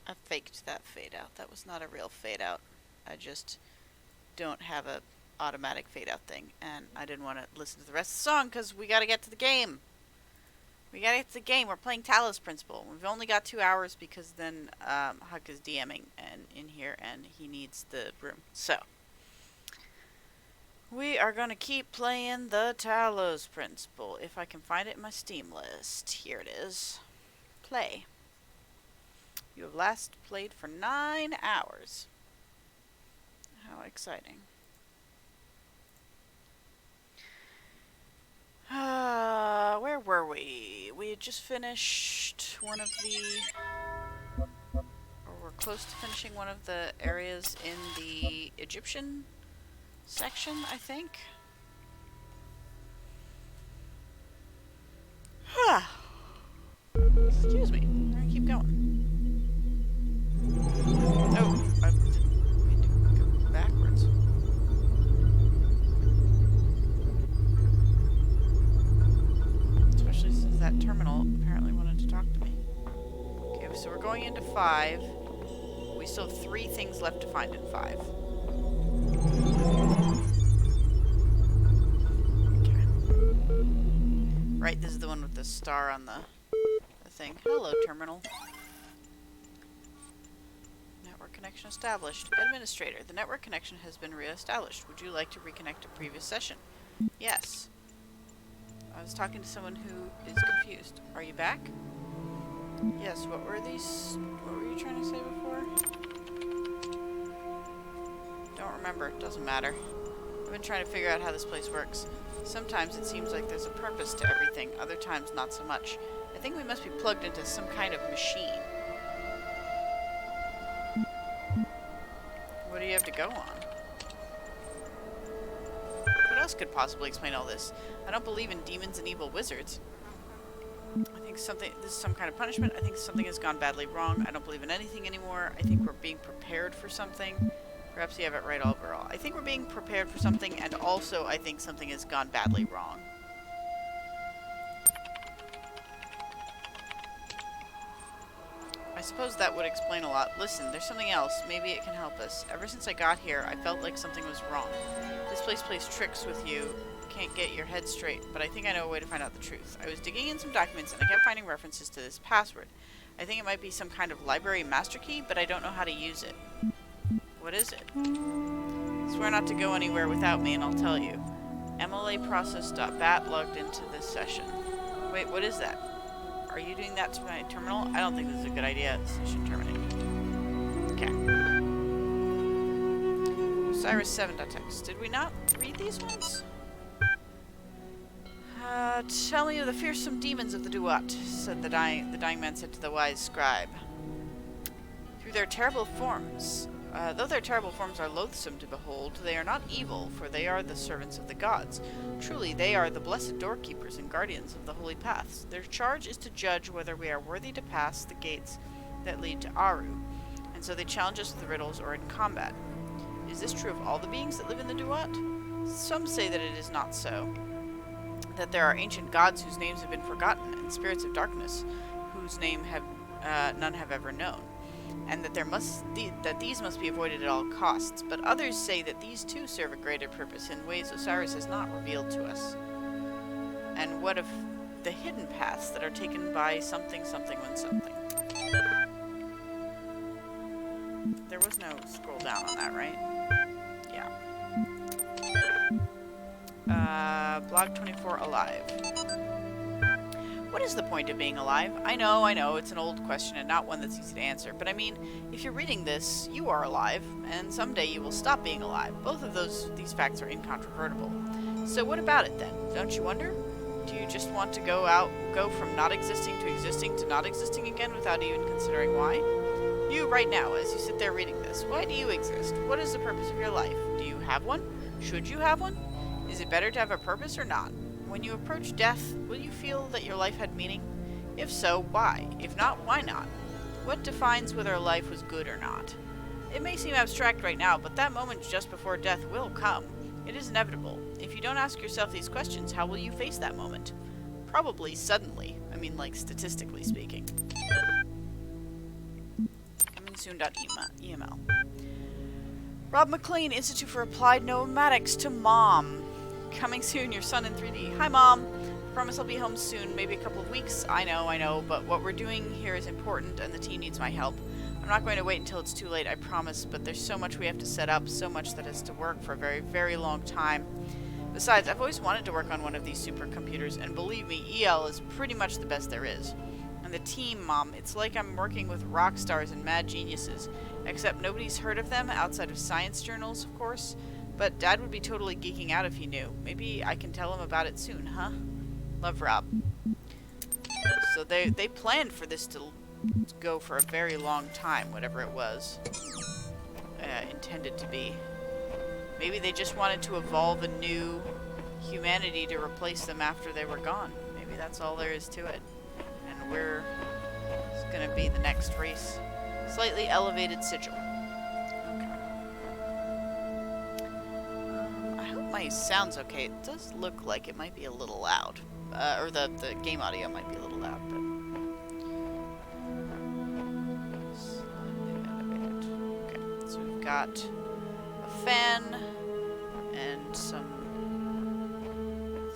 I faked that fade out. That was not a real fade out. I just don't have a automatic fade out thing, and I didn't want to listen to the rest of the song because we got to get to the game. We got to get to the game. We're playing Talos Principle. We've only got 2 hours because then Huck is DMing and in here, and he needs the room. So we are going to keep playing the Talos Principle. If I can find it in my Steam list. Here it is. Play. You have last played for 9 hours. How exciting. Where were we? We had just finished one of the... or we're close to finishing one of the areas in the Egyptian section, I think. Excuse me. I'm gonna keep going. Oh, I didn't mean to go backwards. Especially since that terminal apparently wanted to talk to me. Okay, so we're going into 5. We still have 3 things left to find in 5. Okay. Right, this is the one with the star on the thing. Hello, terminal. Network connection established. Administrator, the network connection has been re-established. Would you like to reconnect to previous session? Yes. I was talking to someone who is confused. Are you back? Yes, what were you trying to say before? Don't remember. Doesn't matter. I've been trying to figure out how this place works. Sometimes it seems like there's a purpose to everything, other times not so much. I think we must be plugged into some kind of machine. What do you have to go on? What else could possibly explain all this? I don't believe in demons and evil wizards. I think this is some kind of punishment. I think something has gone badly wrong. I don't believe in anything anymore. I think we're being prepared for something. Perhaps you have it right overall. I think we're being prepared for something, and also I think something has gone badly wrong. I suppose that would explain a lot. Listen, there's something else. Maybe it can help us. Ever since I got here, I felt like something was wrong. This place plays tricks with you. Can't get your head straight, but I think I know a way to find out the truth. I was digging in some documents, and I kept finding references to this password. I think it might be some kind of library master key, but I don't know how to use it. What is it? Swear not to go anywhere without me, and I'll tell you. MLA logged into this session. Wait, what is that? Are you doing that to my terminal? I don't think this is a good idea. Session terminated. Okay. Osiris7.txt. Did we not read these ones? Tell me of the fearsome demons of the Duat, said the dying man said to the wise scribe. Through their terrible forms, though their terrible forms are loathsome to behold, they are not evil, for they are the servants of the gods. Truly, they are the blessed doorkeepers and guardians of the holy paths. Their charge is to judge whether we are worthy to pass the gates that lead to Aru, and so they challenge us with riddles or in combat. Is this true of all the beings that live in the Duat? Some say that it is not so. That there are ancient gods whose names have been forgotten, and spirits of darkness whose name none have ever known, and that these must be avoided at all costs. But others say that these too serve a greater purpose in ways Osiris has not revealed to us. And what of the hidden paths that are taken by something when something? There was no scroll down on that, right? Yeah. Blog 24 alive. What is the point of being alive? I know, it's an old question and not one that's easy to answer, but I mean, if you're reading this, you are alive, and someday you will stop being alive. Both of these facts are incontrovertible. So what about it then? Don't you wonder? Do you just want to go from not existing to not existing again without even considering why? You, right now, as you sit there reading this, why do you exist? What is the purpose of your life? Do you have one? Should you have one? Is it better to have a purpose or not? When you approach death, will you feel that your life had meaning? If so, why? If not, why not? What defines whether a life was good or not? It may seem abstract right now, but that moment just before death will come. It is inevitable. If you don't ask yourself these questions, how will you face that moment? Probably suddenly. I mean, like, statistically speaking. soon.eml. Rob McLean, Institute for Applied Nomadics to Mom. Coming soon, your son in 3D. Hi, Mom. Promise I'll be home soon, maybe a couple of weeks. I know, but what we're doing here is important and the team needs my help. I'm not going to wait until it's too late, I promise, but there's so much we have to set up, so much that has to work for a very, very long time. Besides, I've always wanted to work on one of these supercomputers, and believe me, EL is pretty much the best there is. And the team, Mom, it's like I'm working with rock stars and mad geniuses, except nobody's heard of them outside of science journals, of course. But Dad would be totally geeking out if he knew. Maybe I can tell him about it soon, huh? Love, Rob. So they planned for this to go for a very long time, whatever it was intended to be. Maybe they just wanted to evolve a new humanity to replace them after they were gone. Maybe that's all there is to it. And it's gonna be the next race. Slightly elevated sigil. Okay. I hope my sound's okay. It does look like it might be a little loud. Or the game audio might be a little loud, but... Slightly elevated. Okay, so we've got a fan and some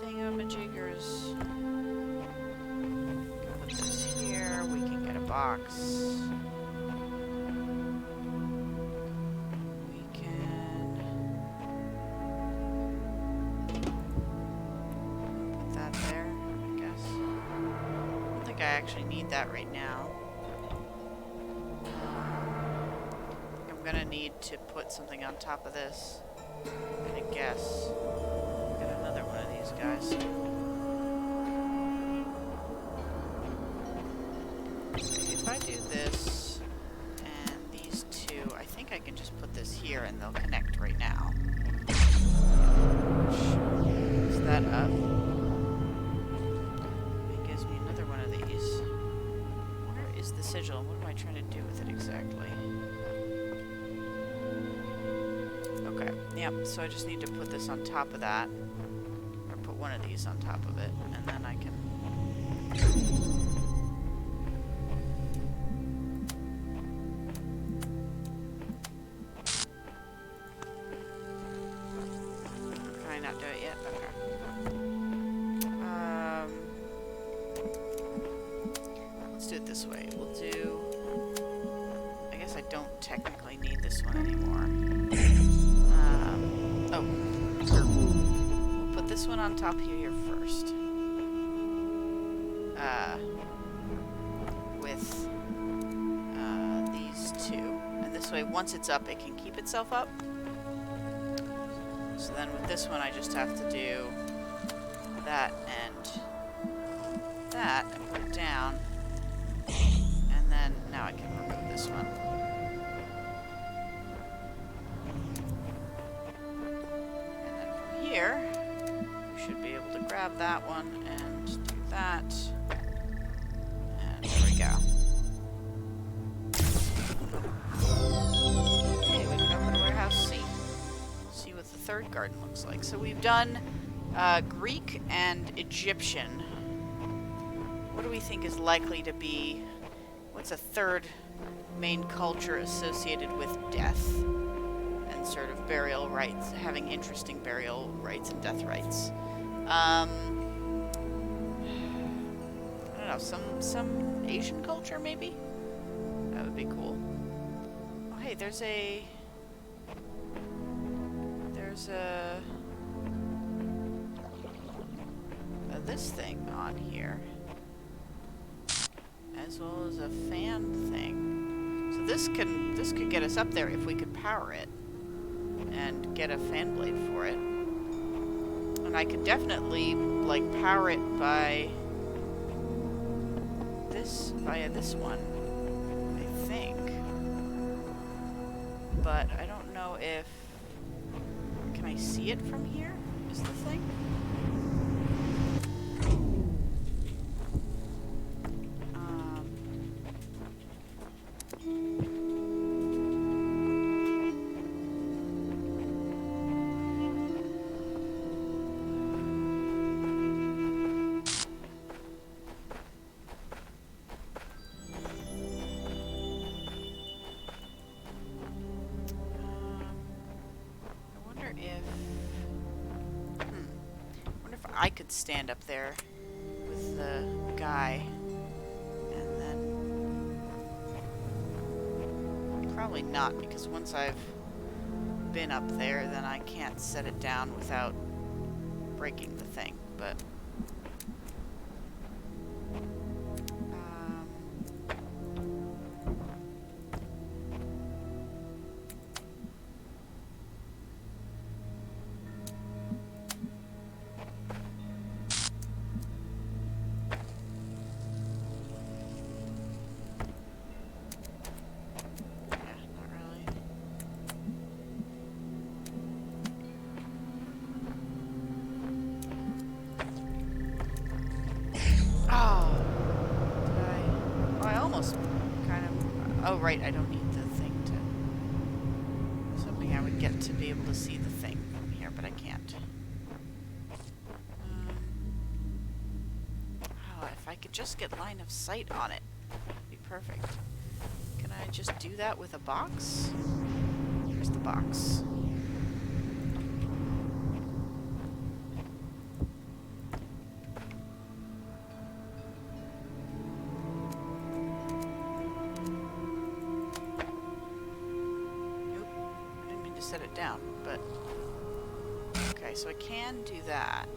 thingamajiggers. Put this here. We can get a box. We can put that there, I guess. I don't think I actually need that right now. I'm gonna need to put something on top of this. I guess. Get another one of these guys. Okay, if I do this and these two, I think I can just put this here and they'll connect right now. Is that up? It gives me another one of these. Where is the sigil? What am I trying to do with it exactly? Okay, yep, so I just need to put this on top of that. Or put one of these on top of it, and then I can... Can I not do it yet? Okay. Let's do it this way. We'll do... I guess I don't technically need this one anymore. We'll put this one on top here first. With these two. And this way, once it's up, it can keep itself up. So then with this one, I just have to do that and that and put it down. And then now I can remove this one. Here, we should be able to grab that one and do that. And there we go. Okay, we can open warehouse C. See what the third garden looks like. So we've done Greek and Egyptian. What do we think is likely to be... What's a third main culture associated with death? Sort of burial rites, having interesting burial rites and death rites. I don't know, some Asian culture maybe? That would be cool. Oh hey, there's a this thing on here. As well as a fan thing. So this could get us up there if we could power it. And get a fan blade for it. And I could definitely, like, power it by this, via this one, I think. But I don't know if... Can I see it from here? Is the thing? I could stand up there with the guy, and then probably not, because once I've been up there, then I can't set it down without breaking the thing. But oh, right, I don't need the thing to... I was hoping I would get to be able to see the thing from here, but I can't. Oh, if I could just get line of sight on it, that'd be perfect. Can I just do that with a box? Here's the box. Set it down, but okay, so I can do that.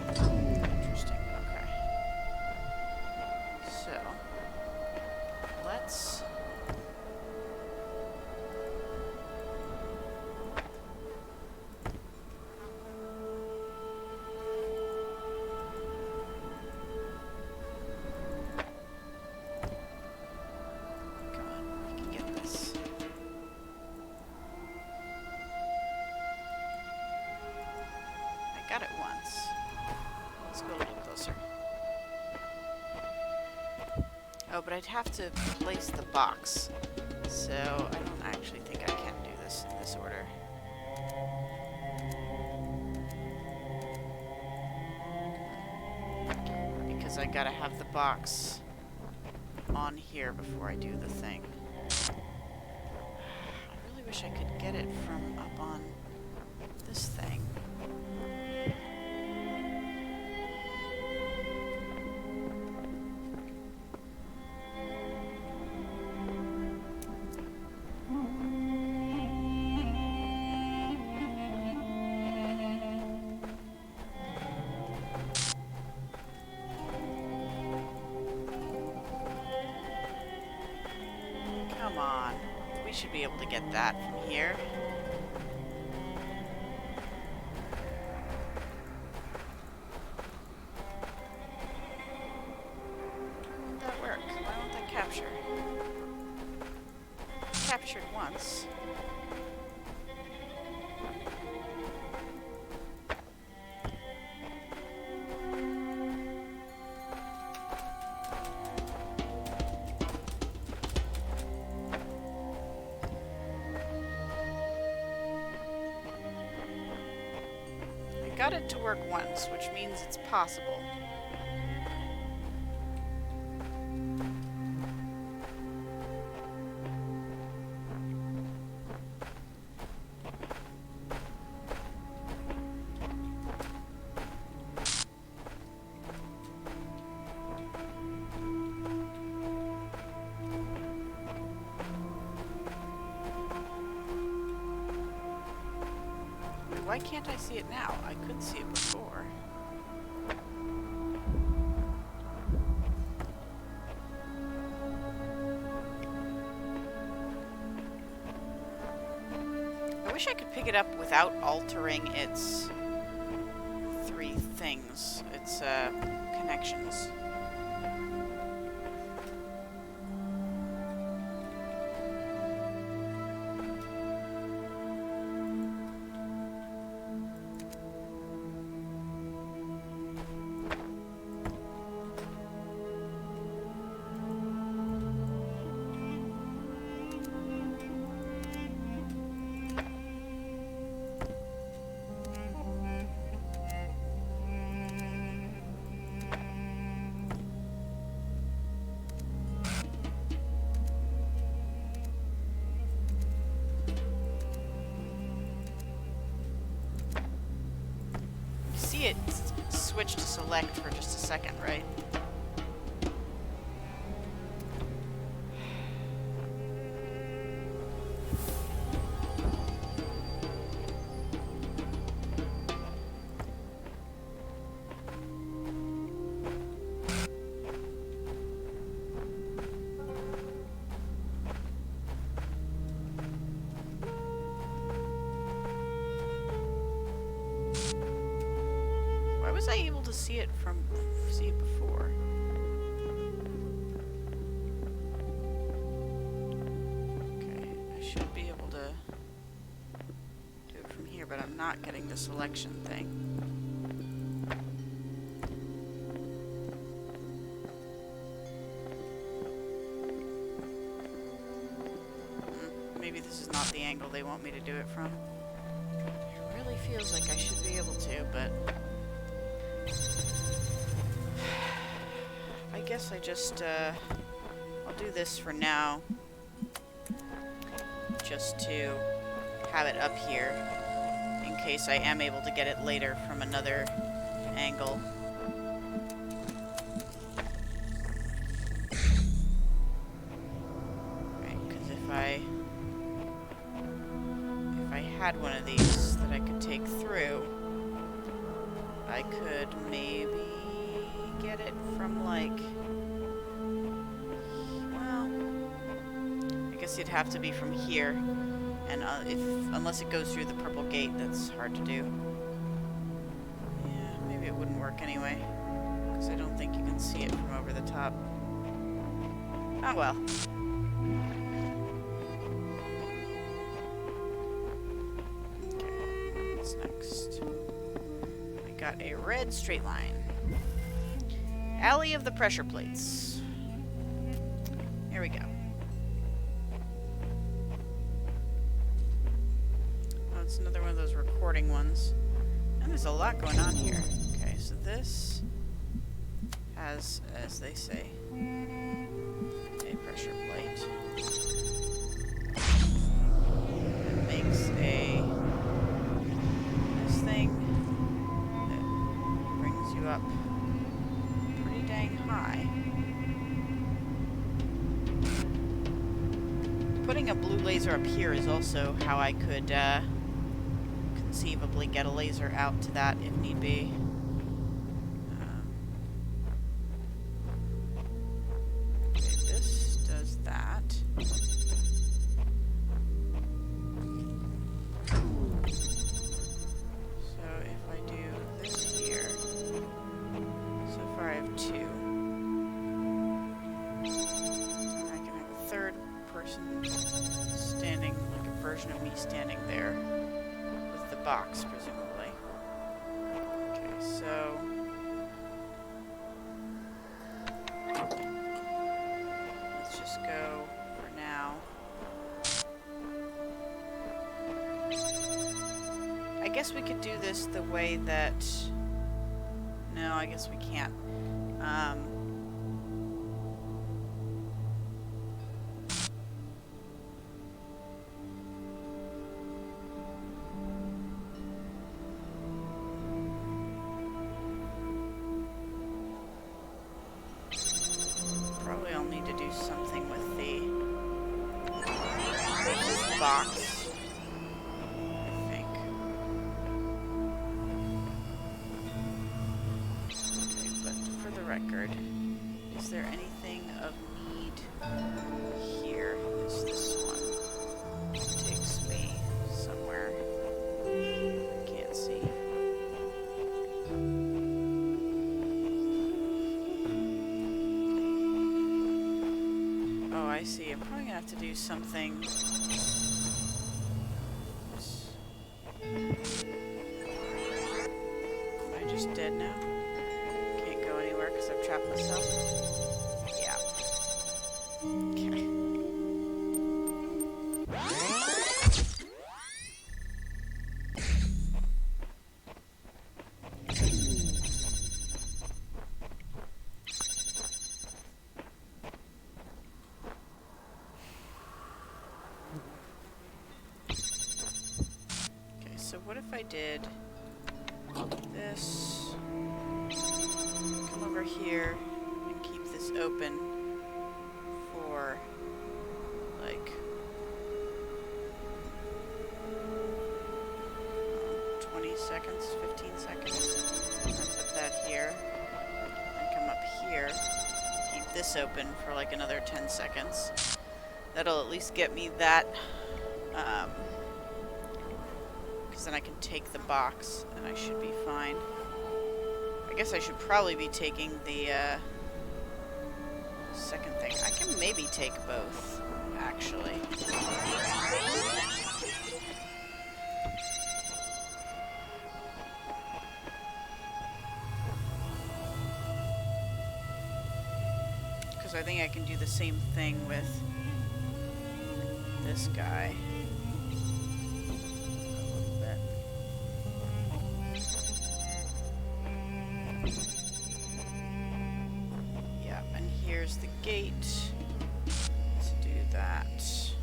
Interesting. Okay, so let's got it once. Let's go a little closer. Oh, but I'd have to place the box. So I don't actually think I can do this in this order. Because I gotta have the box on here before I do the thing. I really wish I could get it from up on this thing. Come on. We should be able to get that from here. Why won't that work? Why won't that capture? Captured once. Got it to work once, which means it's possible. Why can't I see it now? I could see it before. I wish I could pick it up without altering its three things, its connections. switch to select for just a second, right? Why was I able to see it before? Okay, I should be able to do it from here, but I'm not getting the selection thing. Maybe this is not the angle they want me to do it from. It really feels like I should be able to, but I guess I just, I'll do this for now, just to have it up here, in case I am able to get it later from another angle. Right, because if I had one of these that I could take through, I could maybe get it from, like, well, I guess it'd have to be from here, and unless it goes through the purple gate, that's hard to do. Yeah, maybe it wouldn't work anyway, because I don't think you can see it from over the top. Oh well. Okay, what's next? I got a red straight line. Alley of the pressure plates. Here we go. Oh, it's another one of those recording ones. And there's a lot going on here. Okay, so this has, as they say, a pressure plate. It makes this thing that brings you up dang high. Putting a blue laser up here is also how I could conceivably get a laser out to that if need be. Okay, this does that. So if I do this here, so far I have two. I can have a third person standing, like a version of me standing there with the box, presumably. Okay, so let's just go for now. I guess we could do this the way that... No, I guess we can't. Probably I'll need to do something with the box, I think. Okay, but for the record, is there anything of need here? Is this one? It takes me somewhere. I can't see. Oh, I see. I'm probably gonna have to do something. Oops. Am I just dead now? Can't go anywhere because I've trapped myself? Yeah. Okay. Okay, so what if I did this, here and keep this open for like 20 seconds, 15 seconds. And put that here. And come up here. Keep this open for like another 10 seconds. That'll at least get me that. Because then I can take the box and I should be fine. I guess I should probably be taking the second thing. I can maybe take both, actually. Because I think I can do the same thing with this guy. Here's the gate to do that. So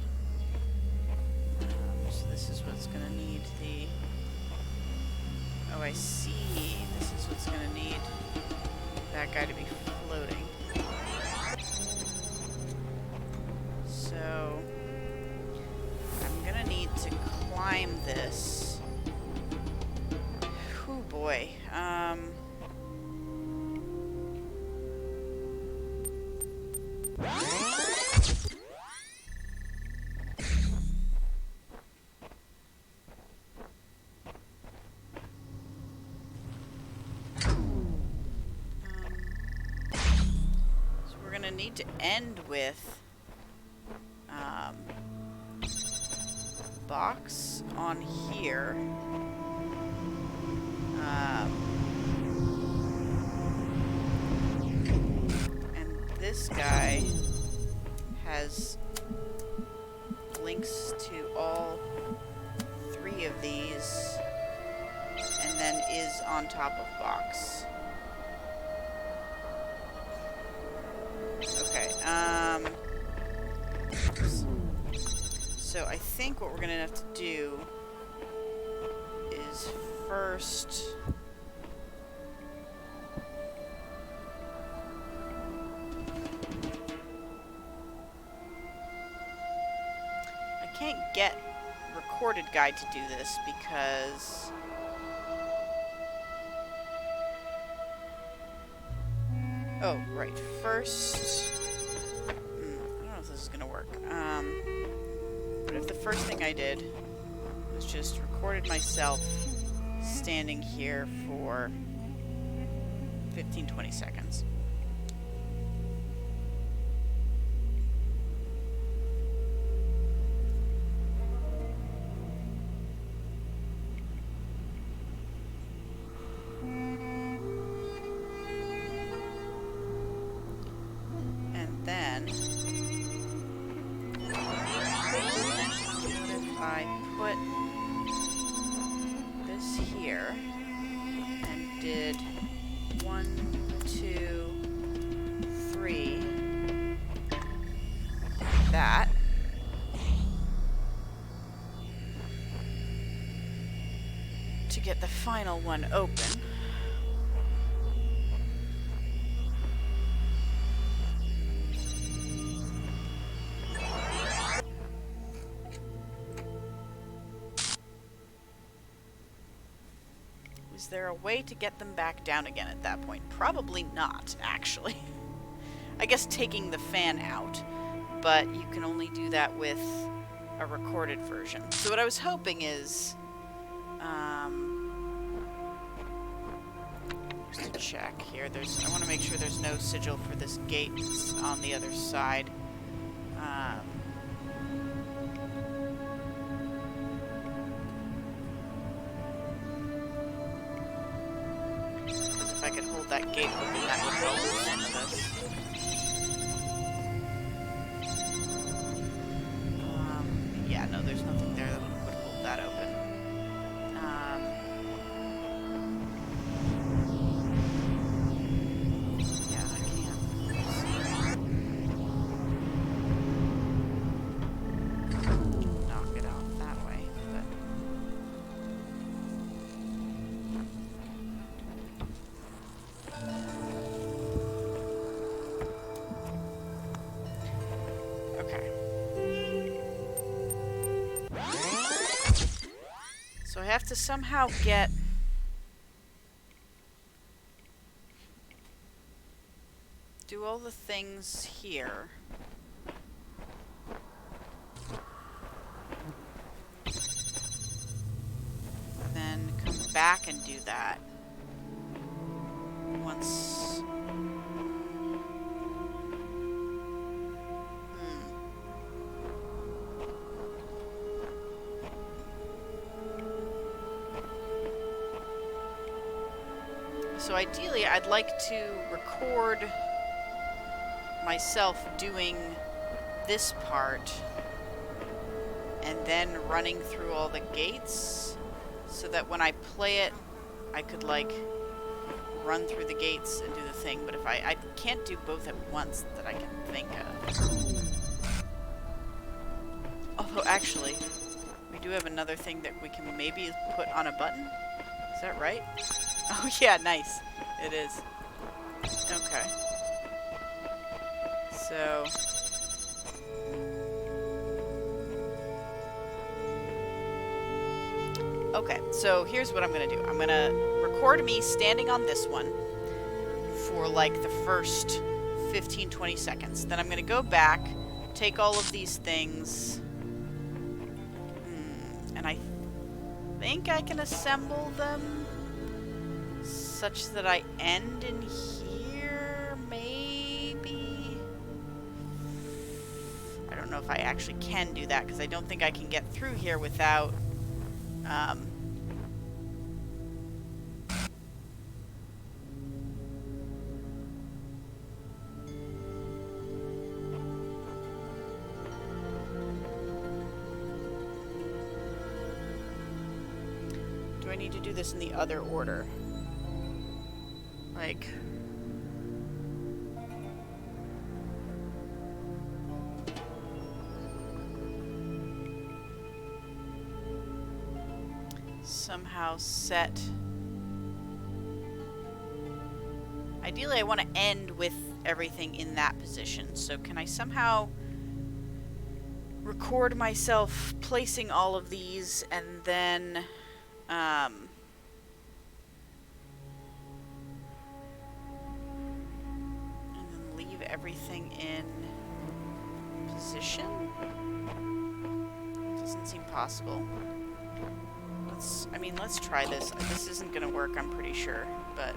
this is what's going to need the... Oh, I see. This is what's going to need that guy to be floating. So I'm going to need to climb this. Oh boy. Need to end with box on here, and this guy has links to all 3 of these and then is on top of box. Okay, so I think what we're gonna have to do is first I can't get recorded guide to do this because oh, right. First... I don't know if this is going to work. But if the first thing I did was just recorded myself standing here for 15-20 seconds. I put this here and did 1, 2, 3, that. To get the final one open. Is there a way to get them back down again at that point? Probably not, actually. I guess taking the fan out, but you can only do that with a recorded version. So what I was hoping is, just to check here, I want to make sure there's no sigil for this gate on the other side. If I could hold that gate open, that would help with some of this. Yeah, no, there's nothing there that would hold that open. Yeah, I can't knock it out that way, but... have to somehow get... do all the things here. Then come back and do that. Once... So ideally, I'd like to record myself doing this part and then running through all the gates so that when I play it, I could, like, run through the gates and do the thing. But if I can't do both at once that I can think of. Although, actually, we do have another thing that we can maybe put on a button. Is that right? Oh yeah, nice. It is. Okay. So... okay, so here's what I'm gonna do. I'm gonna record me standing on this one for like the first 15-20 seconds. Then I'm gonna go back, take all of these things, and I think I can assemble them such that I end in here, maybe? I don't know if I actually can do that, because I don't think I can get through here without, do I need to do this in the other order? Like... somehow set... ideally I want to end with everything in that position, so can I somehow record myself placing all of these and then leave everything in position? Doesn't seem possible. Let's try this. This isn't gonna work, I'm pretty sure, but...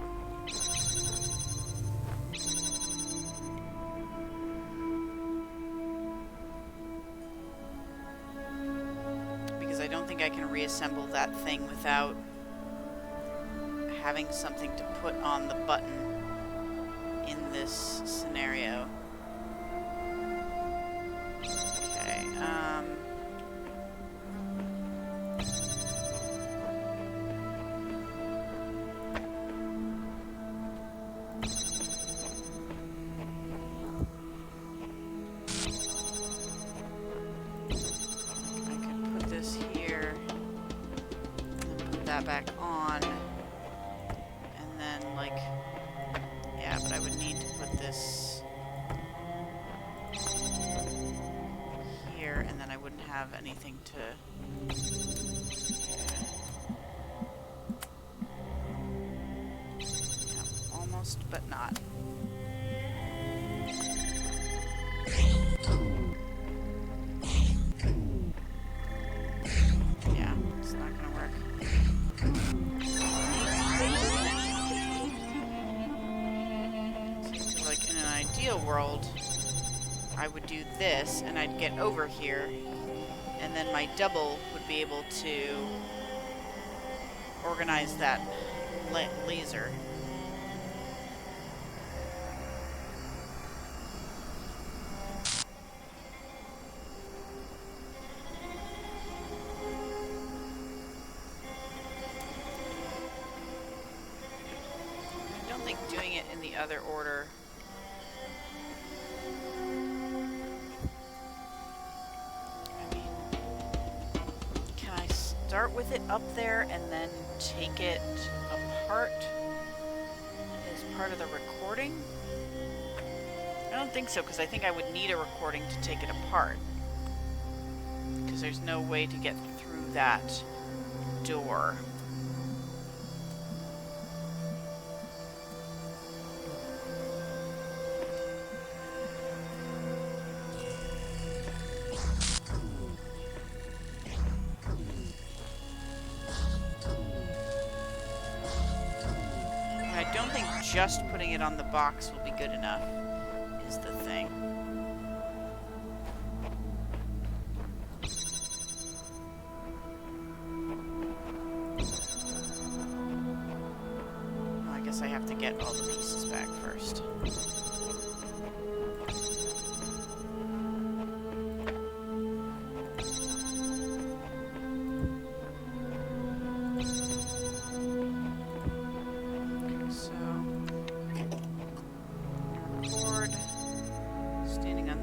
because I don't think I can reassemble that thing without having something to put on the button in this scenario. Okay, that back on, and then, like, yeah, but I would need to put this here, and then I wouldn't have anything to... yeah, almost, but not. Yeah, it's not gonna work. Like, in an ideal world, I would do this, and I'd get over here, and then my double would be able to organize that laser. I don't think doing it in the other order... start with it up there and then take it apart as part of the recording? I don't think so, because I think I would need a recording to take it apart. Because there's no way to get through that door. I don't think just putting it on the box will be good enough, is the thing. Well, I guess I have to get all the pieces back first.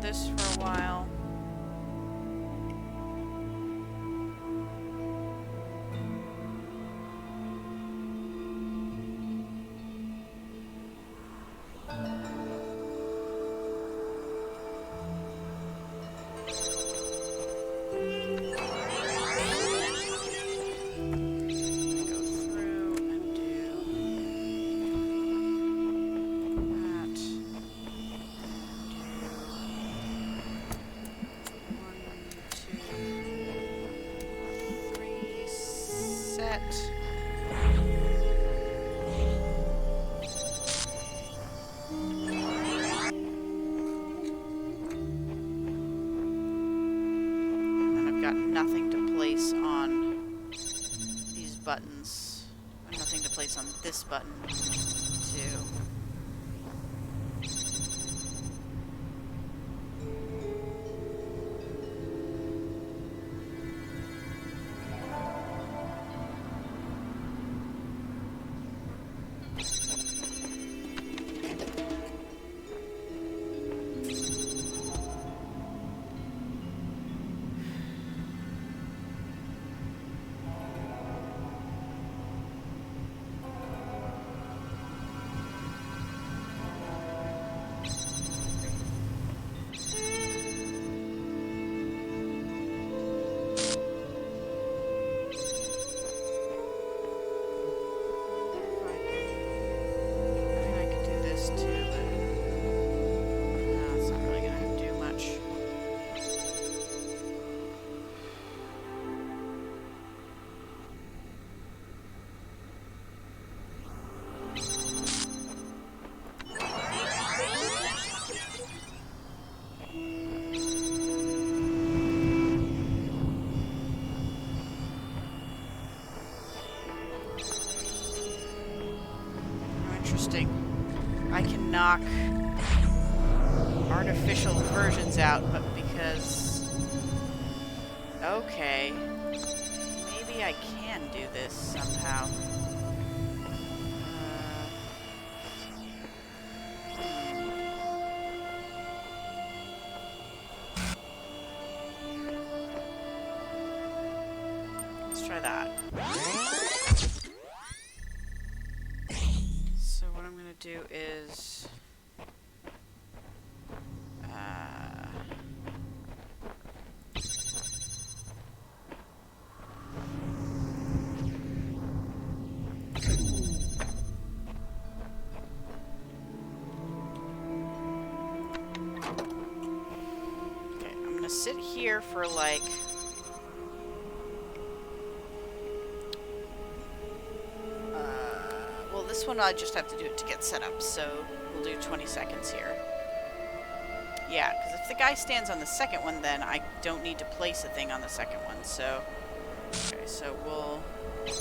This for a while. Nothing to place on these buttons. Nothing to place on this button, too. I can knock artificial versions out, but because... Okay. Maybe I can do this somehow. Let's try that. Do is okay, I'm gonna sit here for like this one I just have to do it to get set up, so we'll do 20 seconds here. Yeah, because if the guy stands on the second one, then I don't need to place a thing on the second one, so... Okay, so we'll do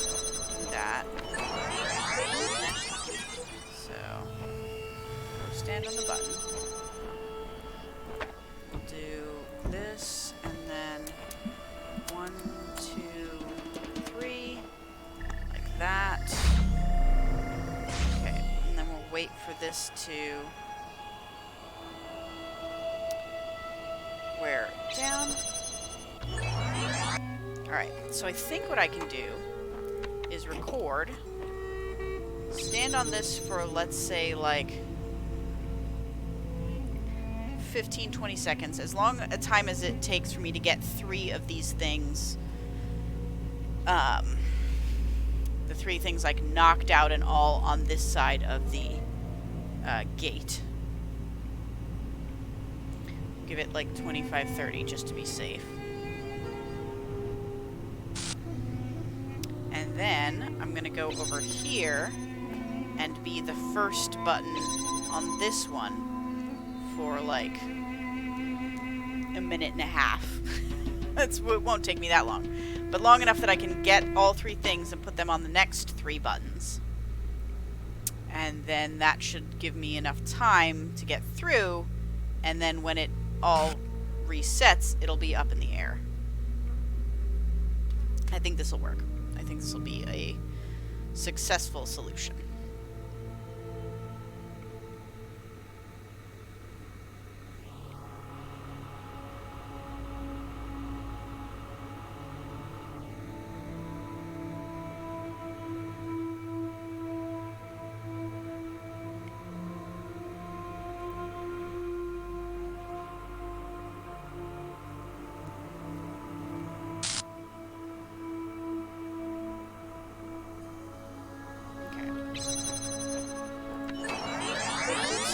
that. So, we'll stand on the button. We'll do this, and then 1, 2, 3, like that. Wait for this to wear down. Alright, so I think what I can do is record, stand on this for, let's say, like 15-20 seconds, as long a time as it takes for me to get 3 of these things the 3 things like knocked out and all on this side of the gate. Give it like 25-30 just to be safe. And then I'm gonna go over here and be the first button on this one for like a minute and a half. It won't take me that long, but long enough that I can get all 3 things and put them on the next 3 buttons. And then that should give me enough time to get through, and then when it all resets, it'll be up in the air. I think this will work. I think this will be a successful solution.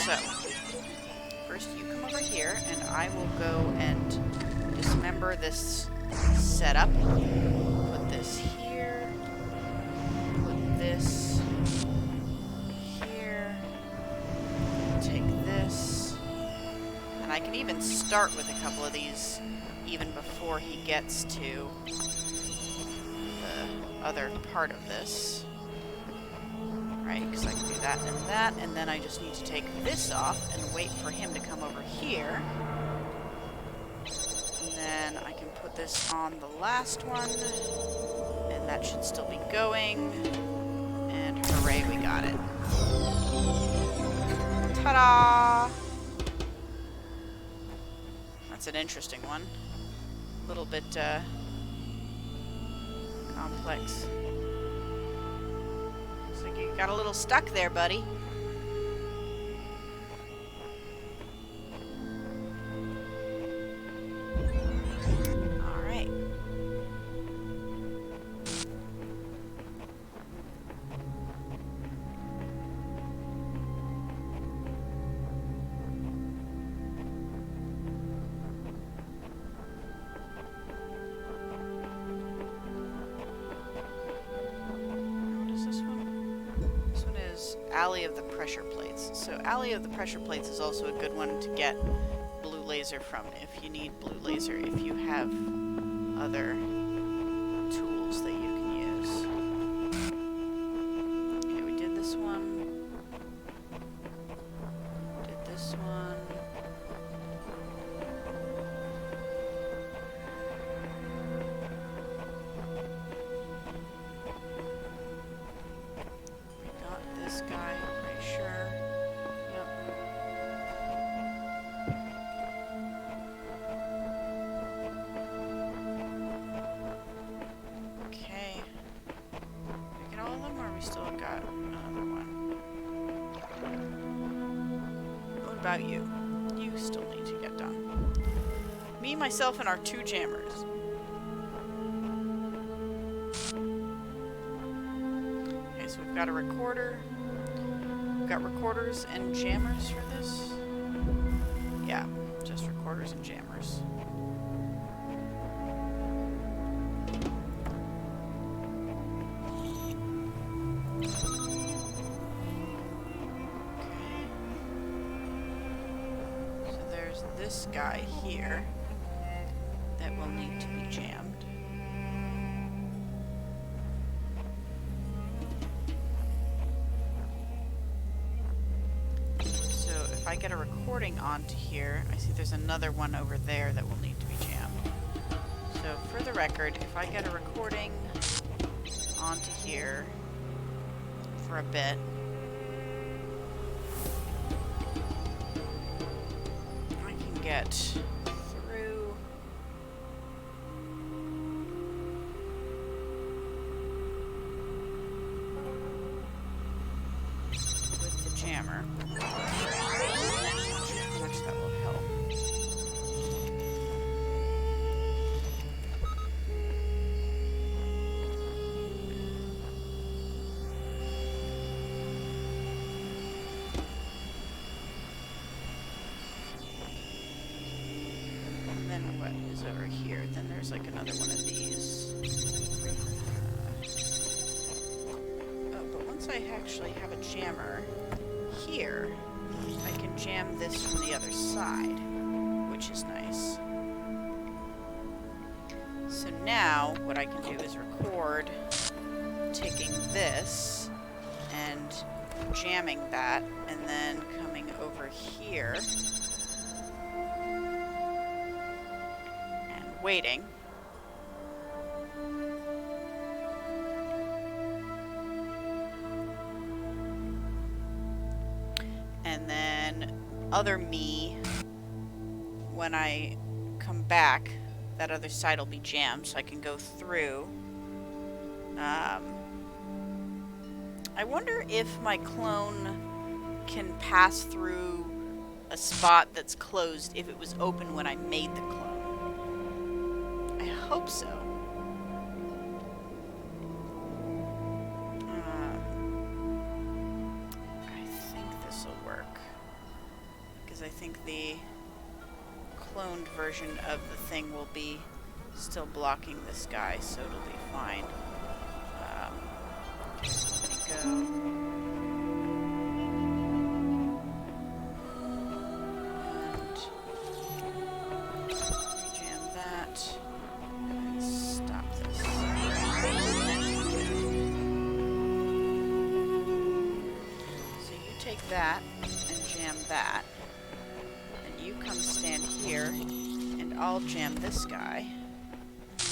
So, first you come over here, and I will go and dismember this setup. Put this here. Put this here. Take this. And I can even start with a couple of these even before he gets to the other part of this. Right, because I can do that, and then I just need to take this off and wait for him to come over here. And then I can put this on the last one, and that should still be going. And hooray, we got it. Ta-da! That's an interesting one. A little bit, complex. You got a little stuck there, buddy. All right. Alley of the Pressure Plates. So Alley of the Pressure Plates is also a good one to get blue laser from if you need blue laser, if you have other tools that you can use. Okay, we did this one. Did this one. Guy, pretty sure. Yep. Okay. Did we get all of them, or we still got another one? What about you? You still need to get done. Me, myself, and our 2 jammers. Okay, so we've got a recorder. We've got recorders and jammers for this. Yeah, just recorders and jammers. Okay. So there's this guy here that will need to be jammed. If I get a recording onto here, I see there's another one over there that will need to be jammed. So for the record, if I get a recording onto here for a bit, I can get through with the jammer. That will help. is over here. Then there's like another one of these. Oh, but once I actually have a jammer here, I can jam this from the other side, which is nice. So now, what I can do is record taking this and jamming that, and then coming over here and waiting. And then other me, when I come back, that other side will be jammed, so I can go through. I wonder if my clone can pass through a spot that's closed if it was open when I made the clone. I hope so. I think this will work. Because I think the cloned version of the thing will be still blocking this guy, so it'll be fine. Let me go. And jam that. And stop this. So you take that and jam that. And you come stand here, and I'll jam this guy.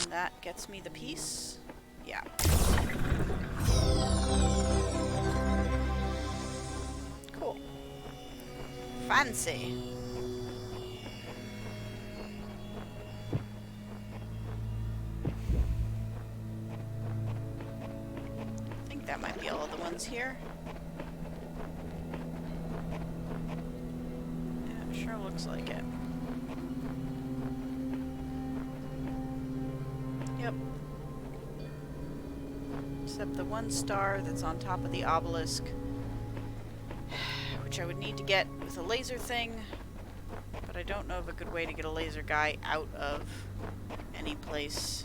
And that gets me the piece. Yeah. Cool. Fancy. I think that might be all of the ones here. Yeah, it sure looks like it. Yep. Except the one star that's on top of the obelisk, which I would need to get with a laser thing, but I don't know of a good way to get a laser guy out of any place.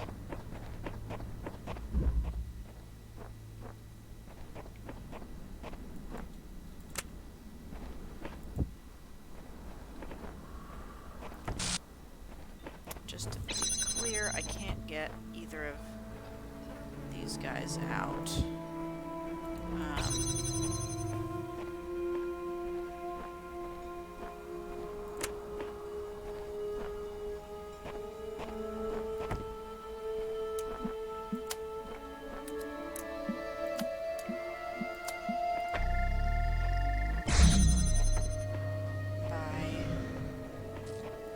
Just to be clear, I can't get either of these guys out.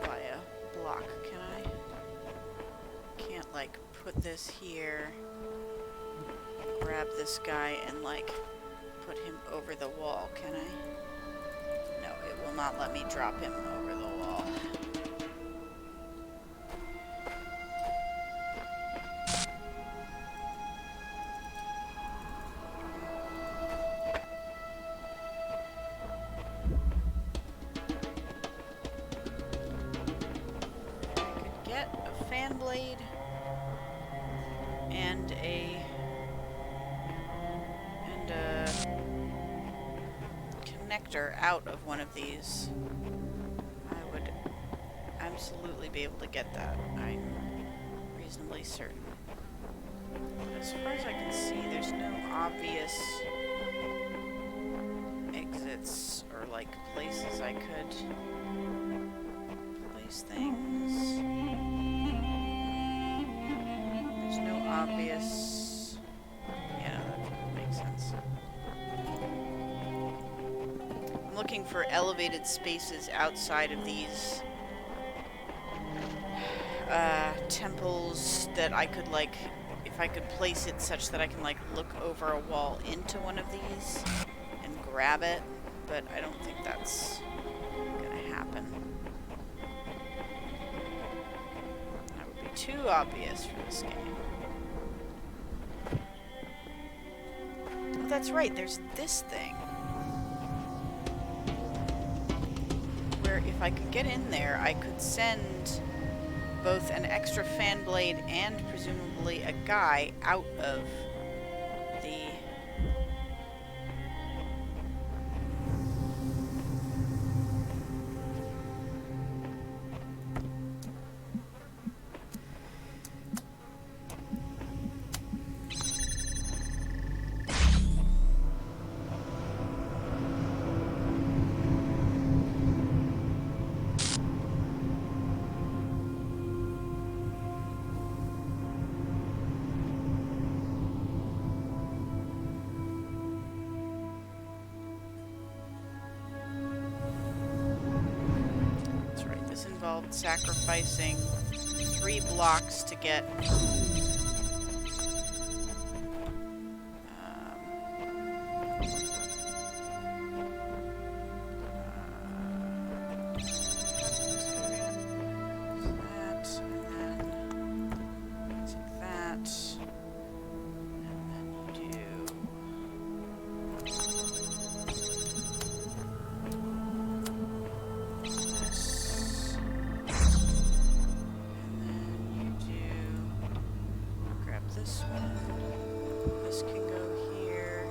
By a block, can I? Can't like put this here, grab this guy and like put him over the wall, can I? No, it will not let me drop him over the wall. I could get a fan blade and a connector out of one of these. I would absolutely be able to get that. I'm reasonably certain. But as far as I can see, there's no obvious exits or like places I could place things. There's no obvious... Yeah, that makes sense. I'm looking for elevated spaces outside of these temples that I could like, if I could place it such that I can like look over a wall into one of these and grab it, but I don't think that's gonna happen. That would be too obvious for this game. Oh, that's right, there's this thing. Where if I could get in there, I could send both an extra fan blade and presumably a guy out of the... involved sacrificing 3 blocks to get this one. This can go here.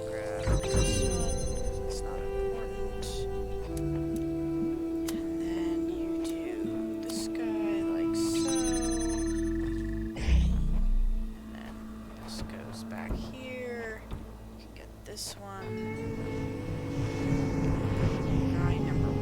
Grab this one because it's not important. And then you do this guy like so. And then this goes back here. You can get this one. Guy number 1.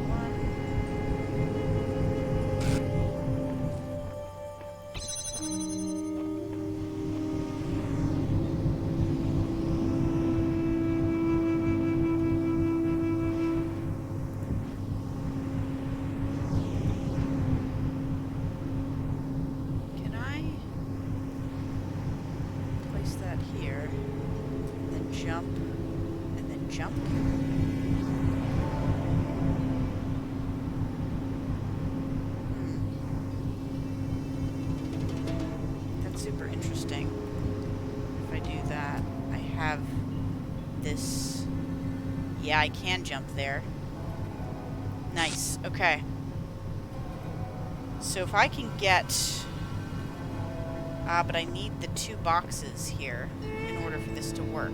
Here, and then jump, and then jump. That's super interesting. If I do that, I have this. Yeah, I can jump there. Nice. Okay. So if I can get... but I need the 2 boxes here in order for this to work.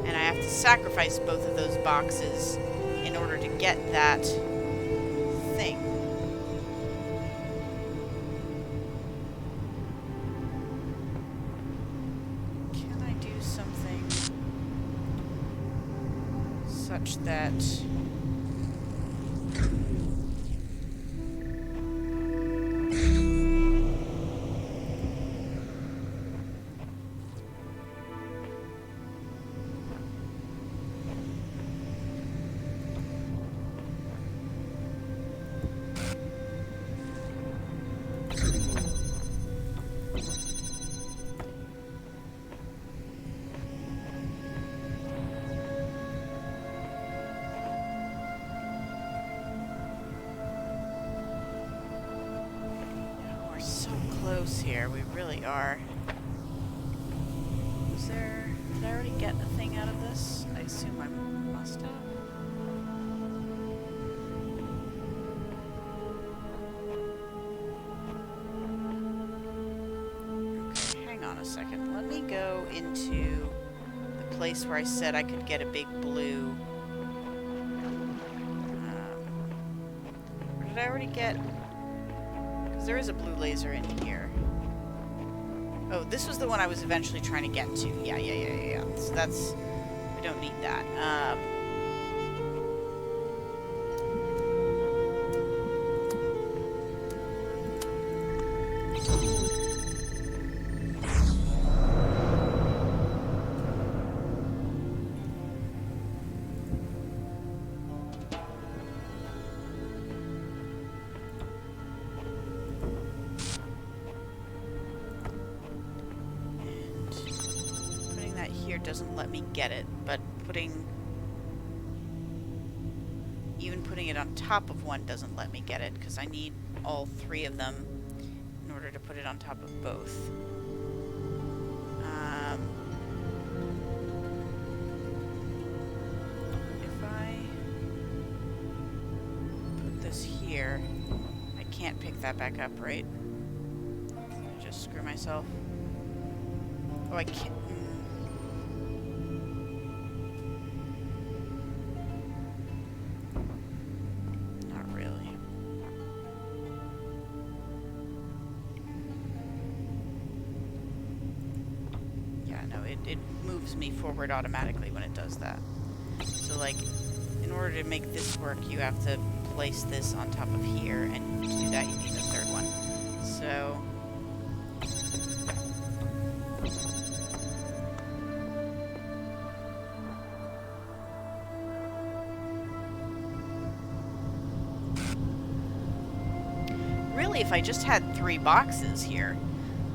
And I have to sacrifice both of those boxes in order to get that thing. Can I do something such that... here, we really are. Was there... Did I already get a thing out of this? I assume I must have. Okay, hang on a second. Let me go into the place where I said I could get a big blue. Or did I already get... Because there is a blue laser in here. Oh, this was the one I was eventually trying to get to. Yeah. So that's... We don't need that. Doesn't let me get it, but even putting it on top of one doesn't let me get it because I need all 3 of them in order to put it on top of both. pick that back up, right? Just screw myself. Oh, I can't. Not really. Yeah, no, it moves me forward automatically when it does that. So, like, in order to make this work, you have to place this on top of here, and to do that, you need the third one. So... really, if I just had 3 boxes here,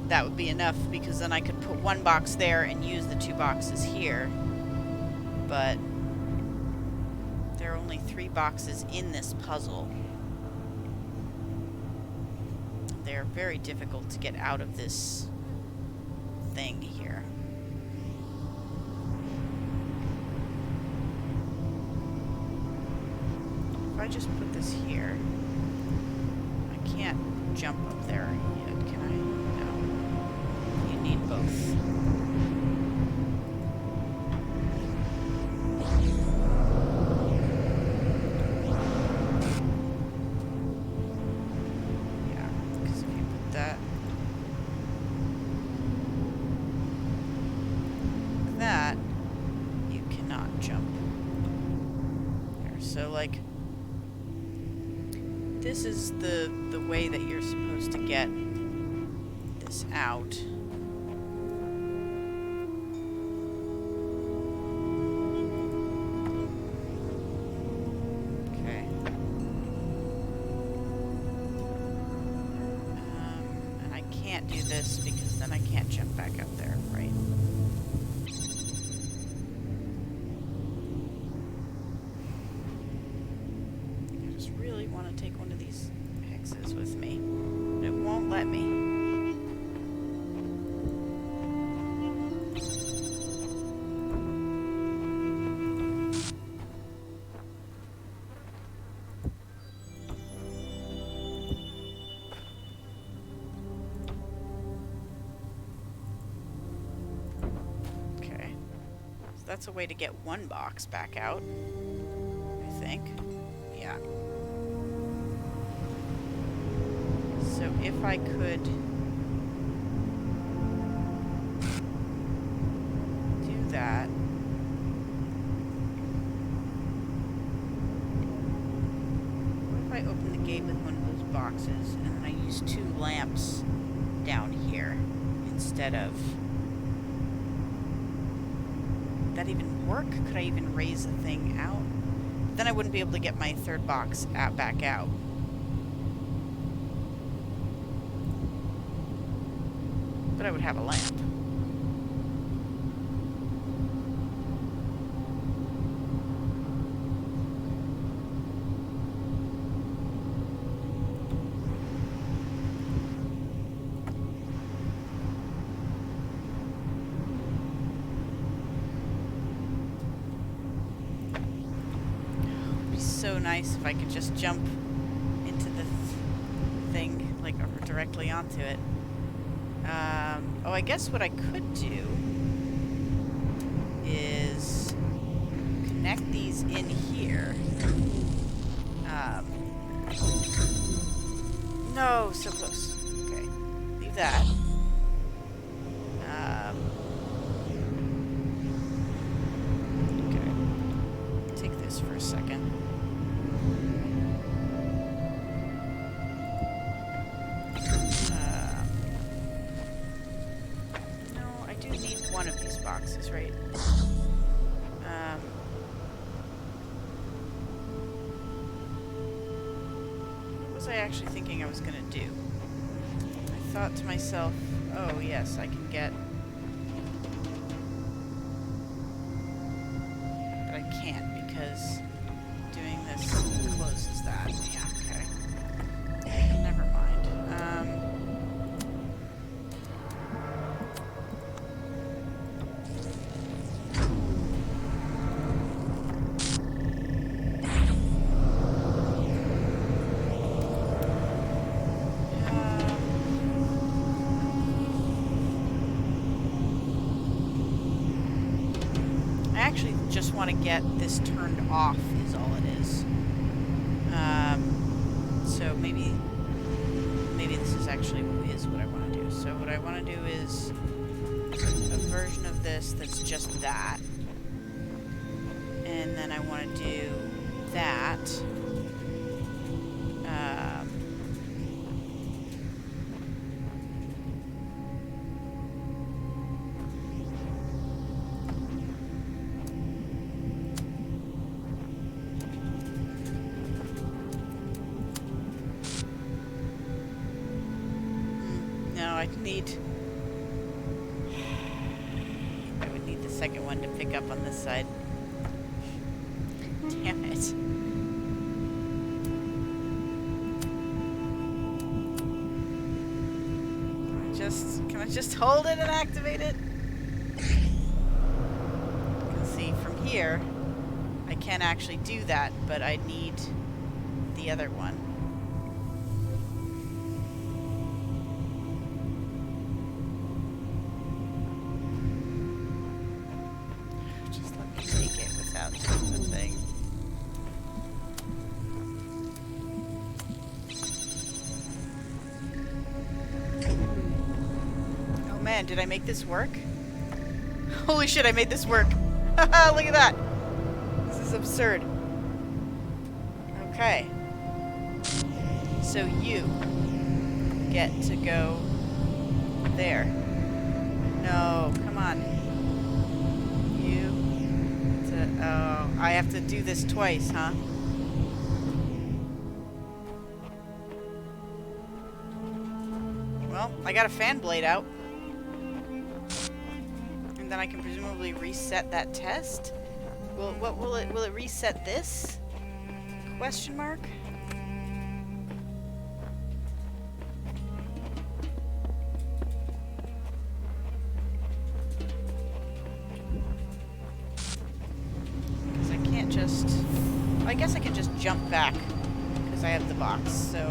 that would be enough, because then I could put 1 box there and use the 2 boxes here. But there are only 3 boxes in this puzzle. They're very difficult to get out of this thing here. If I just put this here, I can't jump up there yet, can I? No. You need both. Yeah, because if you put that like that, you cannot jump. There, so like, this is the way that you're supposed to get this out. Okay. And I can't do this because then I can't jump back up there, right? I just really want to take one of these hexes with me. It won't let me. Okay. So that's a way to get 1 box back out, I think. Yeah. So if I could do that, what if I open the gate with one of those boxes and then I use 2 lamps down here instead of... Would that even work? Could I even raise the thing out? Then I wouldn't be able to get my 3rd box back out. But I would have a lamp. It would be so nice if I could just jump into the thing, like, directly onto it. Oh, I guess what I could do is connect these in here. No, so close. Okay, leave that. Okay, take this for a second. One of these boxes, right? What was I actually thinking I was gonna do? I thought to myself, oh yes, I can get... But I can't because doing this closes that. Yeah, okay. Never mind. just want to get this turned off is all it is. So maybe this is actually what I want to do. So what I want to do is a version of this that's just that. And then I want to do that. I would need the second one to pick up on this side. Damn it. Can I just hold it and activate it? You can see from here, I can actually do that, but I need the other one. Did I make this work? Holy shit, I made this work. Haha, look at that. This is absurd. Okay. So you get to go there. No, come on. Oh, I have to do this twice, huh? Well, I got a fan blade out. And then I can presumably reset that test? Will it reset this? Question mark? Because I can't just... Well, I guess I can just jump back because I have the box, so...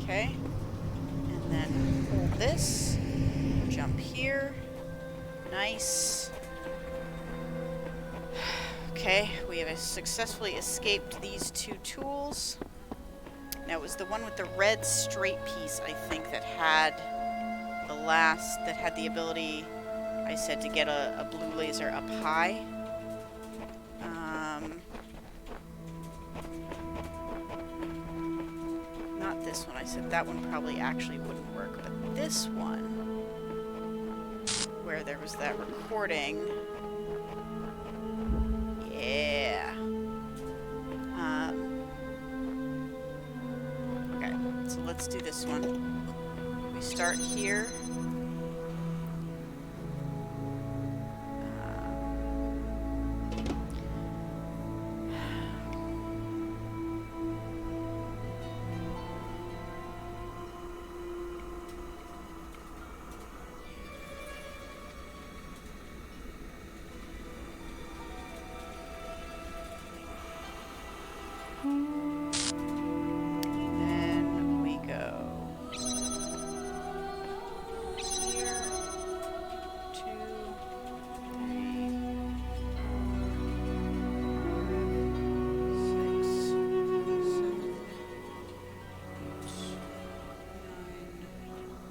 Okay, and then hold this, jump here, nice. Okay, we have successfully escaped these two tools. Now it was the one with the red straight piece, I think, that had the ability, I said, to get a blue laser up high. Not this one. I said that one probably actually wouldn't work, but this one, where there was that recording, yeah. Okay, so let's do this one. We start here. Then we go here, 2, 3, 6, 7, 8, 9, 10.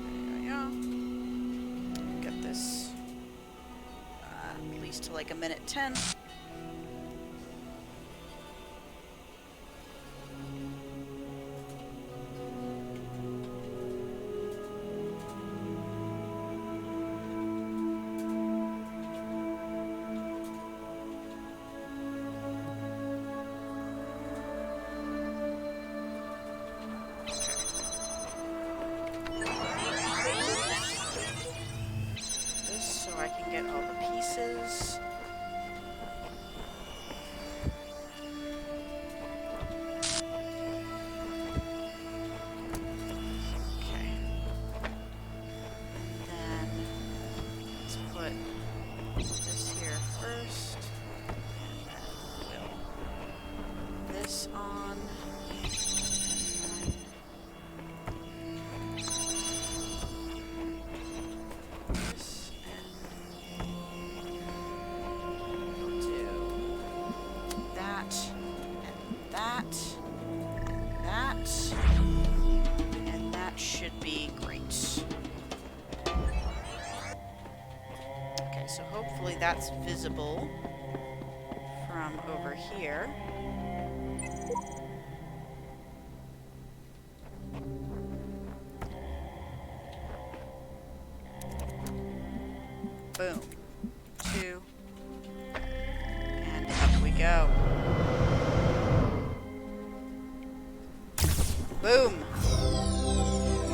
There we go. Get this at least to like a minute 10. that's visible from over here. Boom. 2. And up we go. Boom.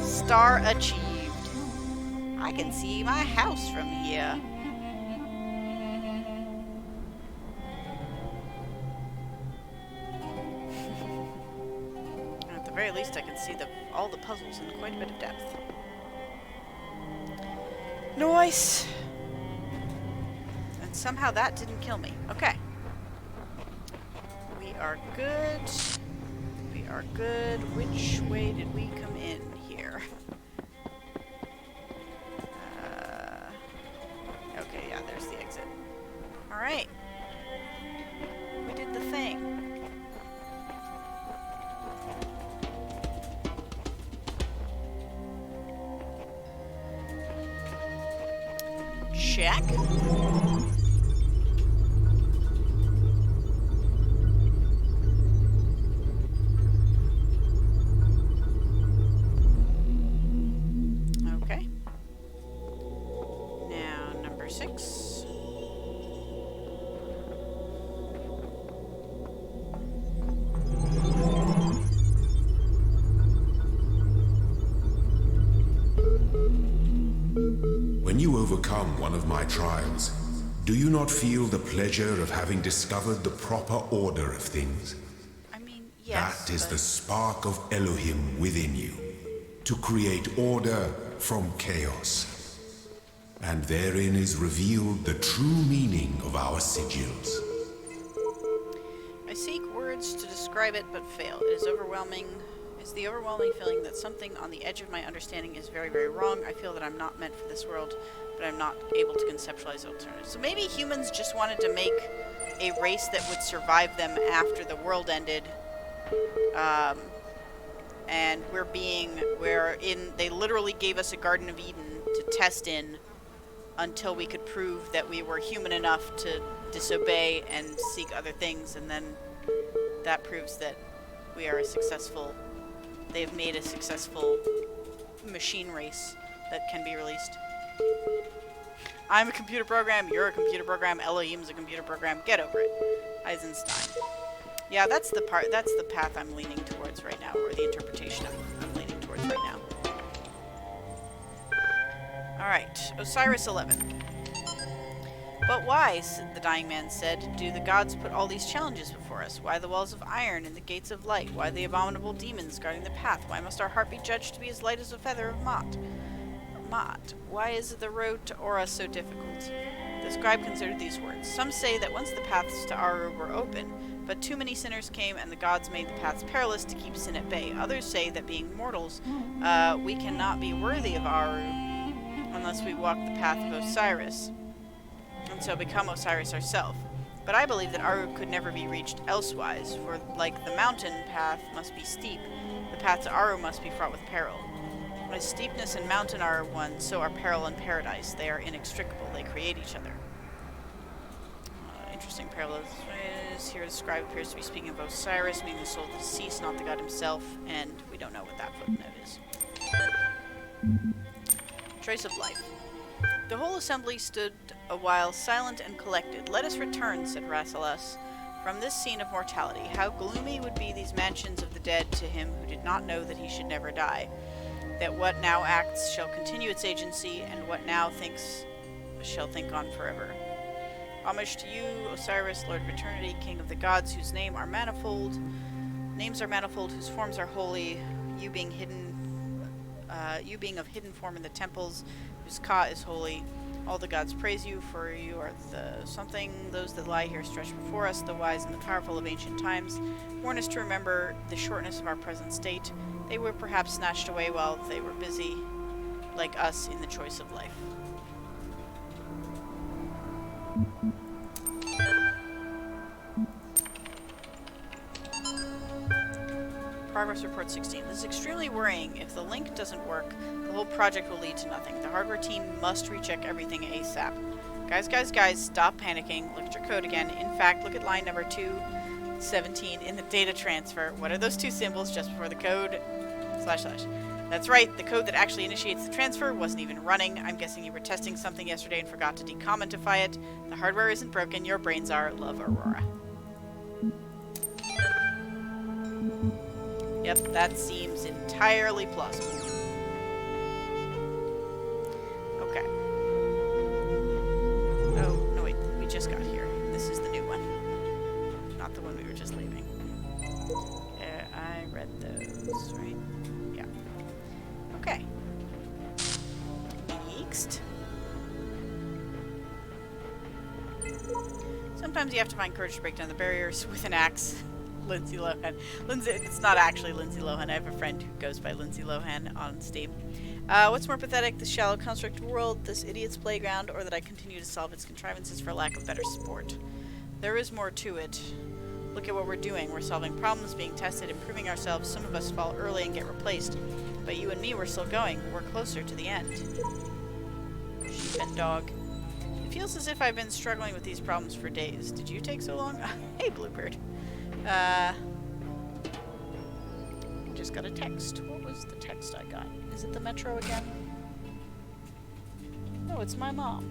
Star achieved. I can see my house from here. At the very least, I can see all the puzzles in quite a bit of depth. Nice. And somehow that didn't kill me. Okay. We are good. We are good. Which way did we come in here? Okay, yeah, there's the exit. Alright. We did the thing. Check. Okay. Now, number 6. When you overcome one of my trials, do you not feel the pleasure of having discovered the proper order of things? I mean, yes. That is the spark of Elohim within you, to create order from chaos. And therein is revealed the true meaning of our sigils. I seek words to describe it, but fail. It is overwhelming. It's the overwhelming feeling that something on the edge of my understanding is very, very wrong. I feel that I'm not meant for this world, but I'm not able to conceptualize alternatives. So maybe humans just wanted to make a race that would survive them after the world ended. And they literally gave us a Garden of Eden to test in until we could prove that we were human enough to disobey and seek other things, and then that proves that we are they've made a successful machine race that can be released. I'm a computer program, you're a computer program, Elohim's a computer program, get over it. Eisenstein. Yeah, that's the path I'm leaning towards right now, or the interpretation I'm leaning towards right now. Alright, Osiris 11. But why, the dying man said, do the gods put all these challenges before us? Why the walls of iron and the gates of light? Why the abominable demons guarding the path? Why must our heart be judged to be as light as a feather of Mot? Why is the road to Aura so difficult? The scribe considered these words. Some say that once the paths to Aru were open, but too many sinners came and the gods made the paths perilous to keep sin at bay. Others say that being mortals, we cannot be worthy of Aru unless we walk the path of Osiris, and so become Osiris ourselves. But I believe that Aru could never be reached elsewise, for like the mountain path must be steep, the path to Aru must be fraught with peril. As steepness and mountain are one, so are peril and paradise. They are inextricable. They create each other. Interesting parallels. Here the scribe appears to be speaking of Osiris, meaning the soul of the deceased, not the god himself, and we don't know what that footnote is. Trace of life. The whole assembly stood a while silent and collected. Let us return, said Rasselas, from this scene of mortality. How gloomy would be these mansions of the dead to him who did not know that he should never die. That what now acts shall continue its agency, and what now thinks shall think on forever. Homage to you, Osiris, Lord of Eternity, King of the Gods, whose names are manifold, whose forms are holy, you being of hidden form in the temples, whose Ka is holy. All the gods praise you, for you are those that lie here stretched before us, the wise and the powerful of ancient times. Warn us to remember the shortness of our present state. They were perhaps snatched away while they were busy, like us, in the choice of life. Progress report 16. This is extremely worrying. If the link doesn't work, the whole project will lead to nothing. The hardware team must recheck everything ASAP. Guys, stop panicking. Look at your code again. In fact, look at line number 217 in the data transfer. What are those two symbols just before the code? // That's right, the code that actually initiates the transfer wasn't even running. I'm guessing you were testing something yesterday and forgot to decommentify it. The hardware isn't broken, your brains are. Love, Aurora. Yep, that seems entirely plausible. Okay. Oh, no wait, we just got here. This is the new one. Not the one we were just leaving. Yeah, I read those, right? Yeah. Okay. Next. Sometimes you have to find courage to break down the barriers with an axe. Lindsay Lohan. It's not actually Lindsay Lohan. I have a friend who goes by Lindsay Lohan on Steam. What's more pathetic, this shallow construct world, this idiot's playground, or that I continue to solve its contrivances for lack of better support? There is more to it. Look at what we're doing. We're solving problems, being tested, improving ourselves. Some of us fall early and get replaced. But you and me, we're still going. We're closer to the end. Sheep and dog. It feels as if I've been struggling with these problems for days. Did you take so long? Hey, Bluebird. Just got a text. What was the text I got? Is it the Metro again? No, it's my mom.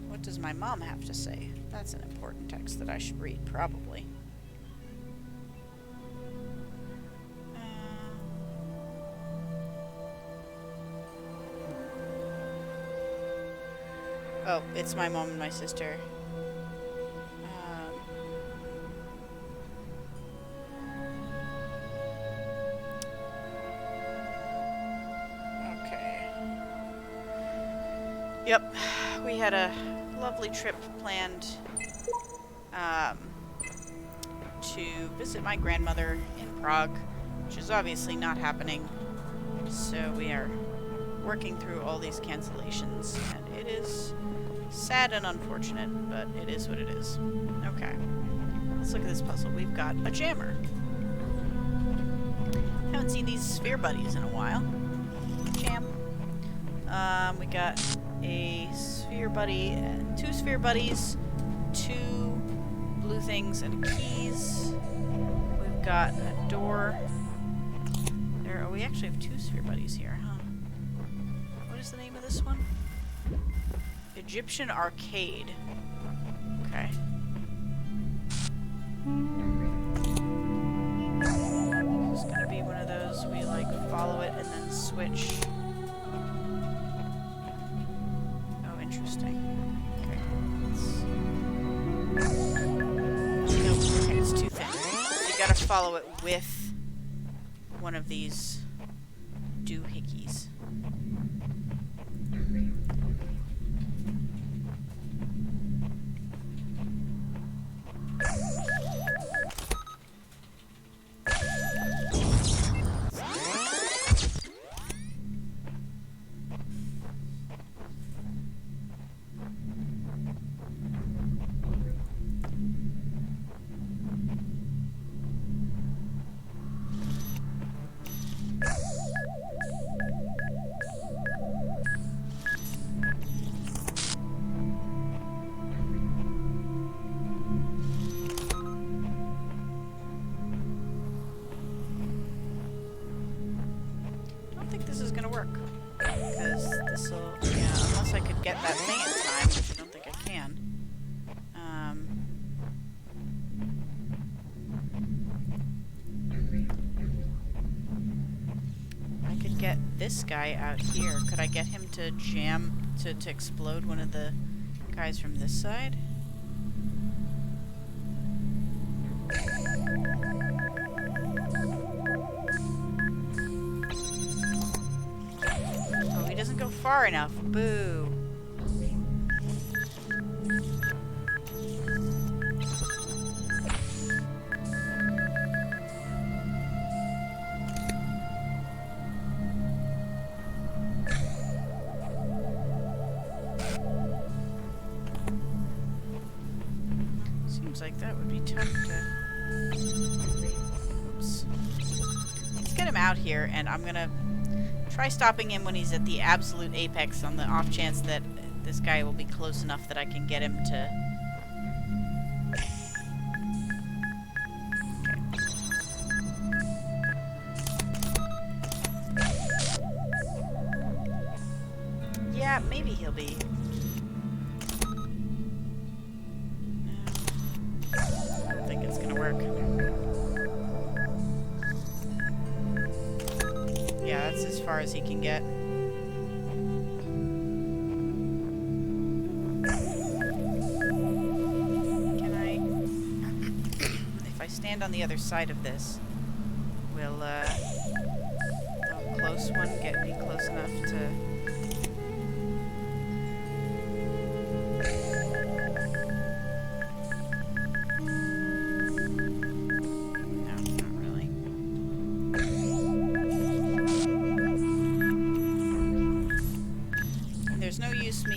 What does my mom have to say? That's an important text that I should read, probably. Oh, it's my mom and my sister. Okay. Yep, we had a lovely trip planned to visit my grandmother in Prague, which is obviously not happening. So we are working through all these cancellations, and it is sad and unfortunate, but it is what it is. Okay. Let's look at this puzzle. We've got a jammer. Haven't seen these sphere buddies in a while. Jam. We got a sphere buddy, two sphere buddies, two blue things and keys. We've got a door. There. Oh, we actually have two sphere buddies here, huh? What is the name of this one? Egyptian Arcade. Okay. It's gonna be one of those we like follow it and then switch. Oh, interesting. Okay. Nope. Okay, it's too thin. So you gotta follow it with one of these doohickeys. This is gonna work, because this will, yeah, unless I could get that thing in time, which I don't think I can. I could get this guy out here. Could I get him to jam, to explode one of the guys from this side? Doesn't go far enough. Boo. Seems like that would be tough to... Oops. Let's get him out here, and I'm gonna try stopping him when he's at the absolute apex on the off chance that this guy will be close enough that I can get him to... Yeah, maybe he'll be. I don't think it's gonna work. Yeah, that's as far as he can get. Can I... If I stand on the other side of this, will, the close one get me close enough to...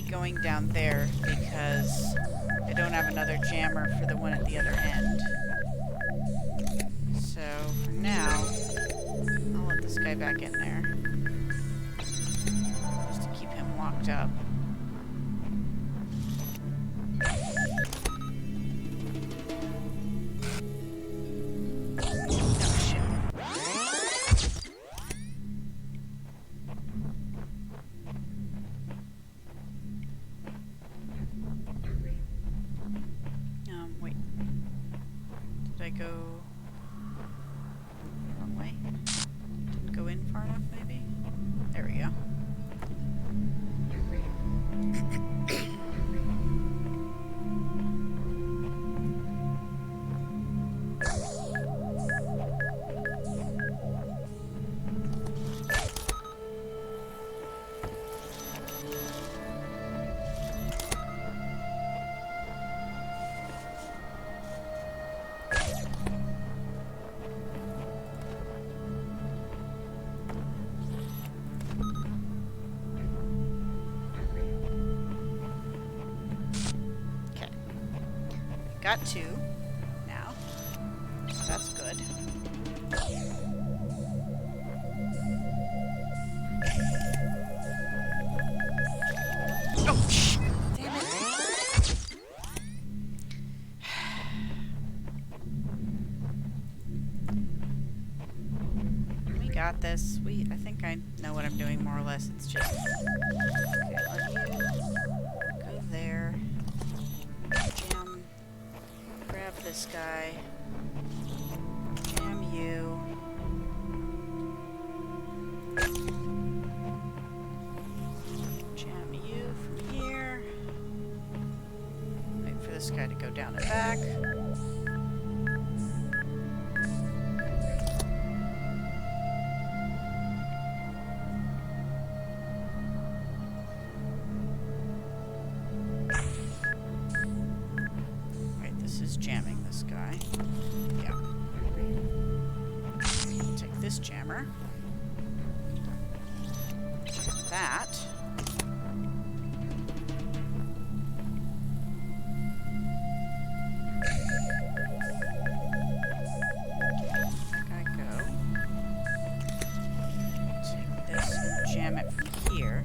going down there because I don't have another jammer for the one at the other end. So for now, I'll let this guy back in there just to keep him locked up. Wait. Did I go the wrong way? Didn't go in far enough, maybe? There we go. Got two now. So that's good. Oh, shh! Damn it. We got this. I think I know what I'm doing more or less. It's just... Okay, let you go there. Grab this guy. Jam you. Jam you from here. Wait for this guy to go down and back. Jamming this guy. Yeah. Take this jammer. That. Guy go. Take this and jam it from here.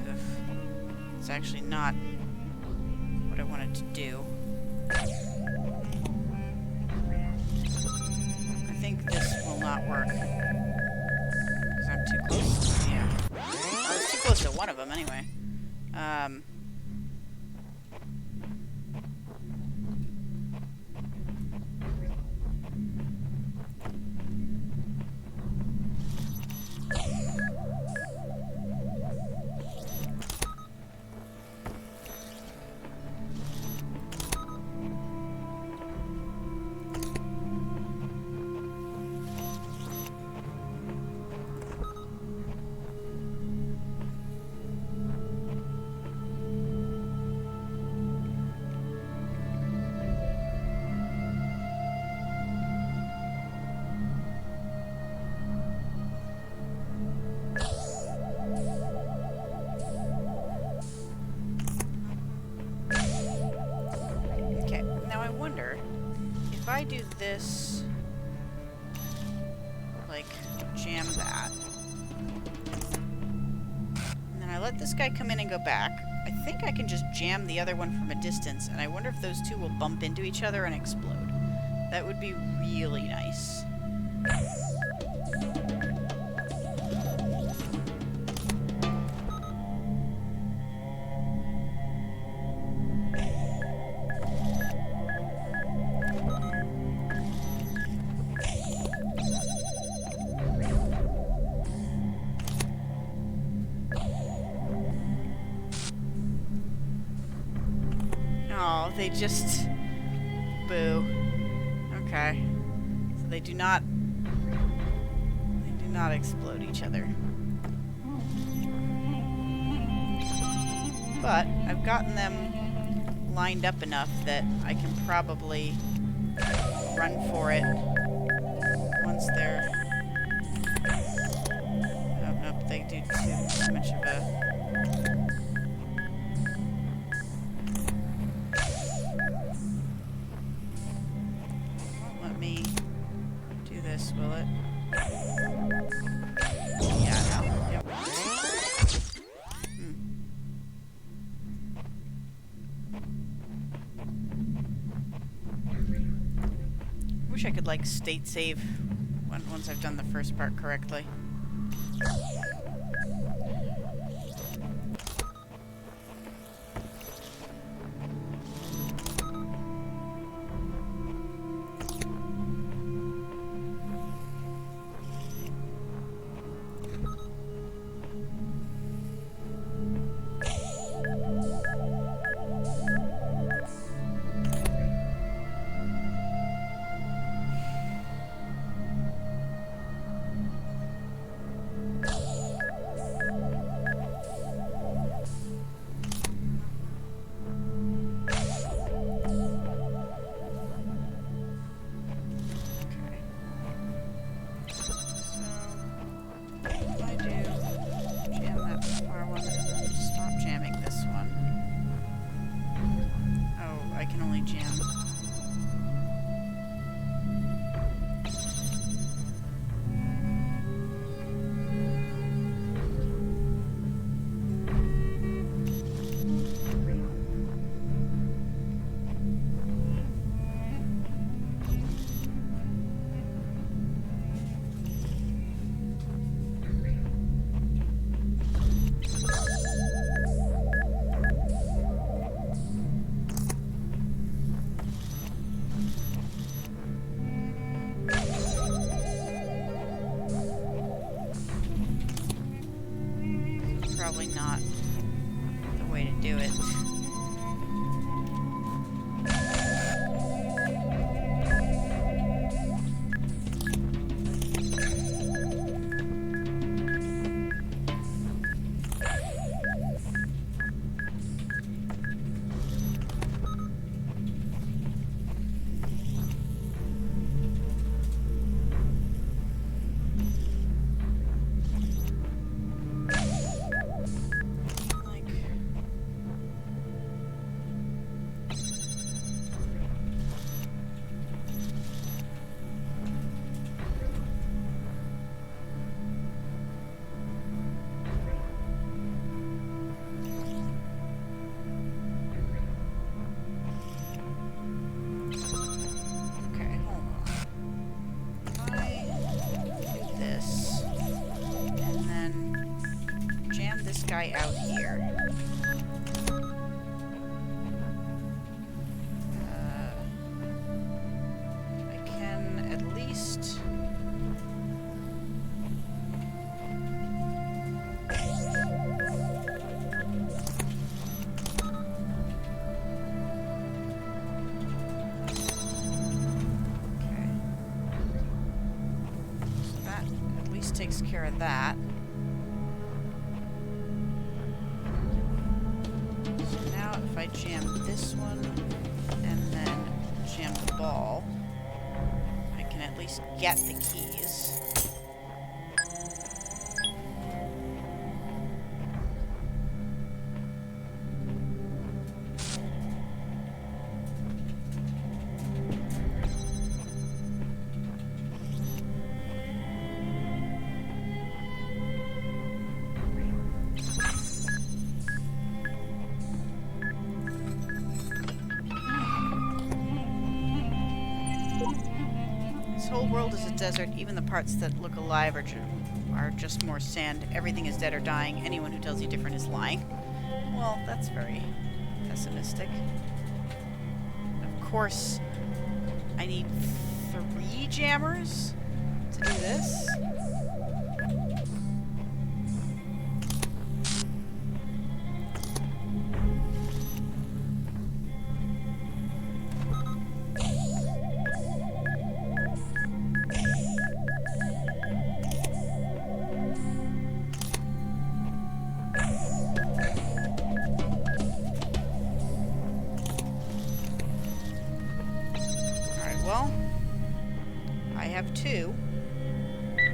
Oof. It's actually not what I wanted to do. I think this will not work. Because I'm too close. Yeah. I was too close to one of them anyway. If I do this, like, jam that, let this guy come in and go back. I think I can just jam the other one from a distance, and I wonder if those two will bump into each other and explode. That would be really nice. Oh, they just... Boo. Okay. So they do not explode each other. But I've gotten them lined up enough that I can probably run for it once they're... Oh, nope, they do too much of a... Will it? Yeah, no. Yep. Wish I could, like, state save once I've done the first part correctly. Probably not the way to do it. Guy out here. I can at least... Okay. So that at least takes care of that. If I jam this one and then jam the ball, I can at least get the keys. This whole world is a desert. Even the parts that look alive are just more sand. Everything is dead or dying. Anyone who tells you different is lying. Well, that's very pessimistic. Of course, I need 3 jammers to do this. Well, I have 2. Okay,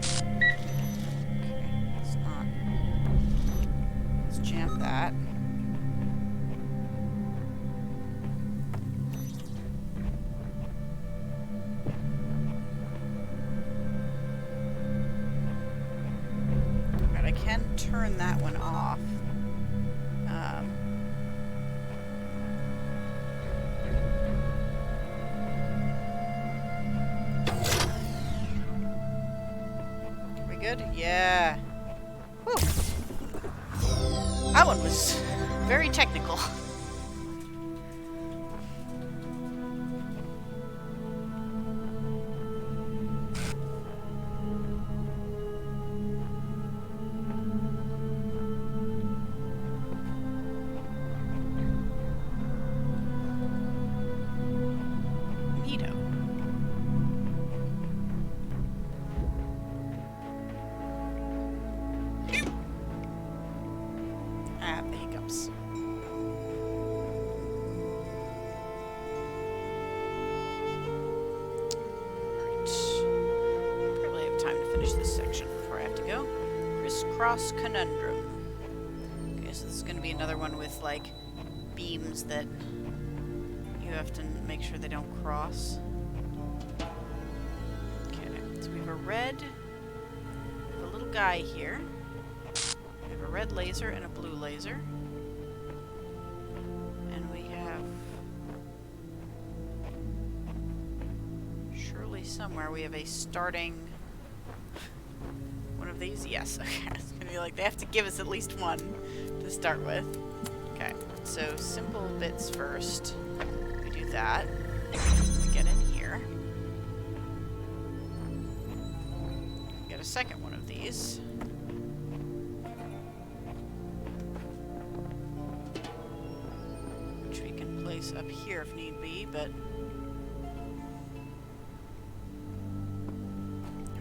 let's not. Let's jam that. But I can turn that one off. Good? Yeah. Whew. That one was very technical. Neato. The hiccups. Alright. Probably have time to finish this section before I have to go. Crisscross Conundrum. Okay, so this is going to be another one with, like, beams that you have to make sure they don't cross. Okay, so we have a little guy here. A red laser and a blue laser. And we have... surely somewhere we have a starting... one of these? Yes, okay. It's gonna be like, they have to give us at least one to start with. Okay, so simple bits first. We do that. We get in here. We get a second one of these. Up here if need be, but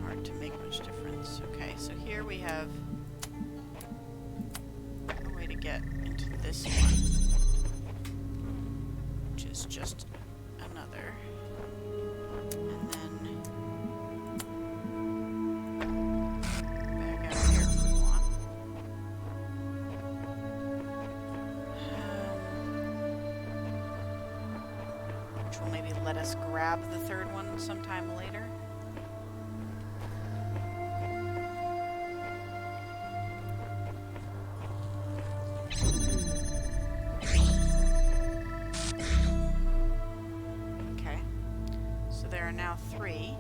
hard to make much difference. Okay, so here we have a way to get into this one, which is just another. And then back out here if we want. Which will maybe let us grab the third one sometime later. Okay, so there are now 3.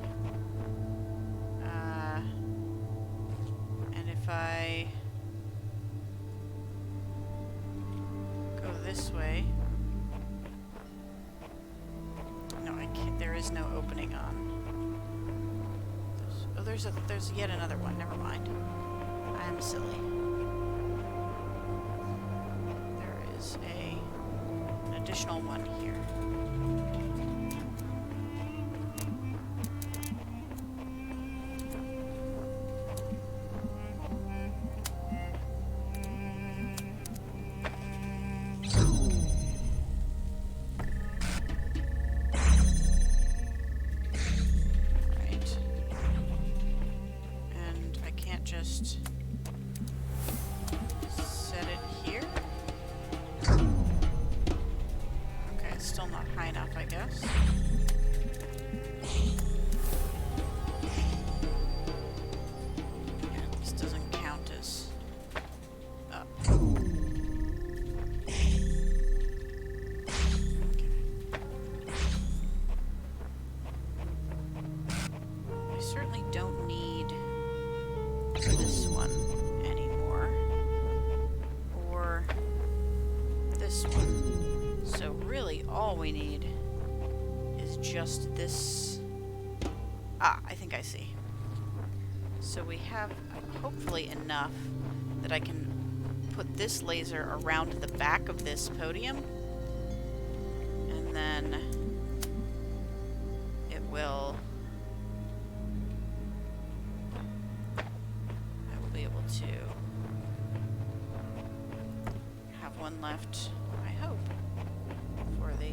And if I go this way, no, I can't. There is no opening on. Oh, there's yet another one. Never mind. I am silly. There is an additional one here. Just set it here. Okay, it's still not high enough, I guess. we need is just this. Ah, I think I see. So we have hopefully enough that I can put this laser around the back of this podium, and then it will... I will be able to have one left, I hope, for the...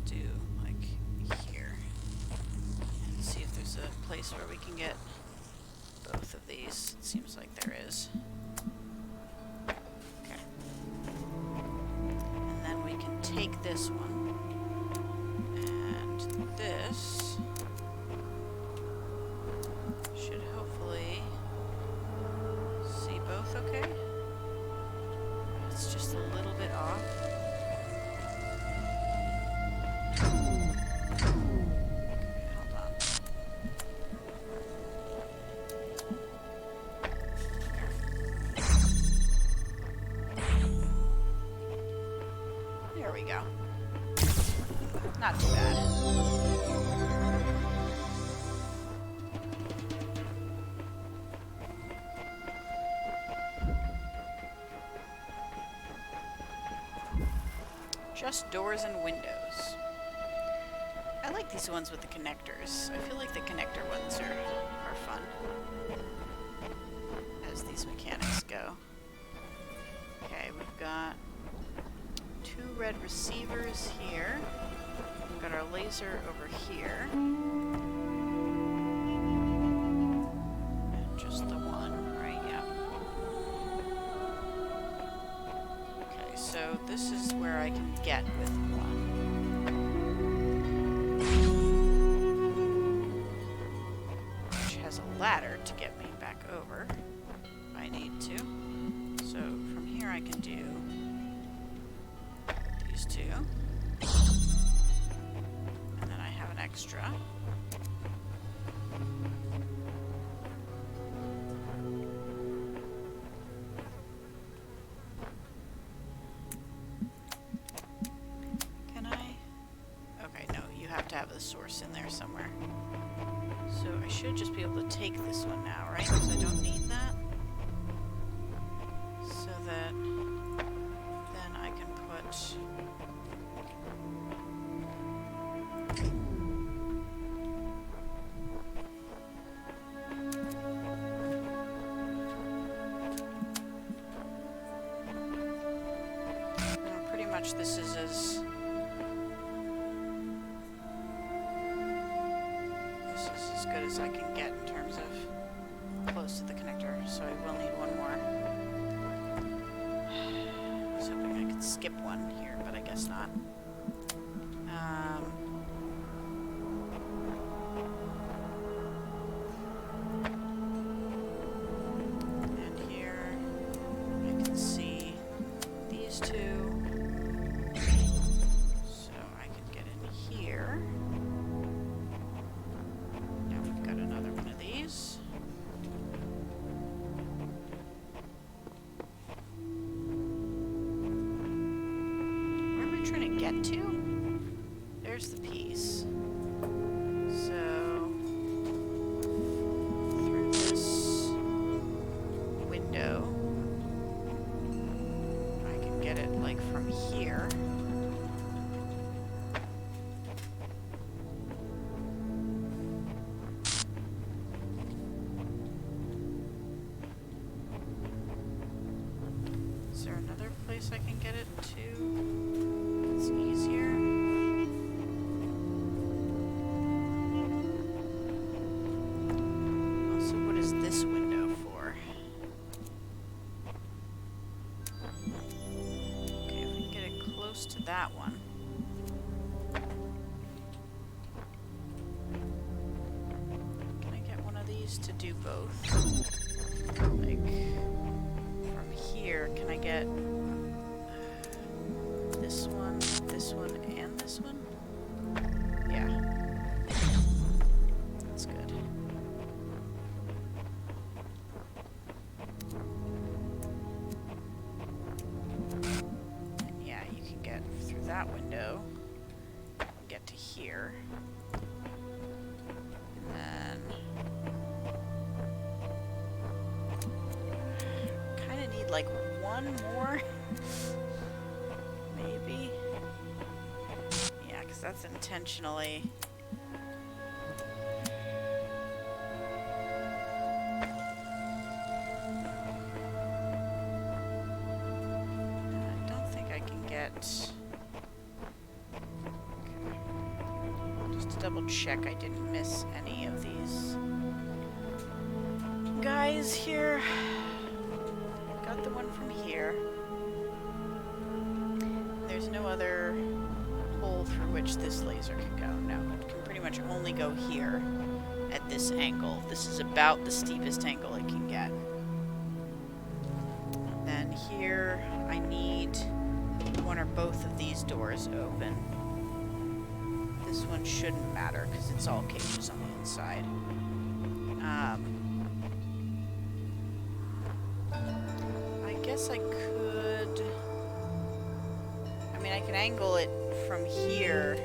do like here and see if there's a place where we can get both of these. It seems like there is. Okay. And then we can take this one and this should hopefully see both okay. It's just a little bit off. There we go. Not too bad. Just doors and windows. I like these ones with the connectors. I feel like the connector ones are fun as these mechanics go. Okay, we've got 2 red receivers here. We've got our laser over here. And just the one, right? Yeah. Okay, so this is where I can get with one. Which has a ladder to get me back over if I need to. So from here I can do these 2. And then I have an extra. Can I? Okay, no, you have to have the source in there somewhere. So I should just be able to take this one now, right? Because I don't need that. So that then I can put... pretty much this is as... This is as good as I can get in terms of close to the connector, so I will need one more. I was hoping I could skip one here, but I guess not. And here I can see these 2. So I can get in here. Now we've got another one of these. Where am I trying to get to? There's the piece. So through this window, I can get it like from here. Is there another place I can get it to? It's easier. Also, what is this window for? Okay, if we can get it close to that one. ways to do both. Like, from here, can I get this one, and this one? Yeah. That's good. And yeah, you can get through that window, get to here. And then kind of need like one more. Maybe. Yeah, because that's intentionally. I don't think I can get. Okay. Just to double check I didn't miss any of these guys here. Got the one from here. There's no other hole through which this laser can go. No, it can pretty much only go here at this angle. This is about the steepest angle it can get. And then here I need one or both of these doors open. This one shouldn't matter because it's all cages on the inside. I guess I could... I mean, I can angle it from here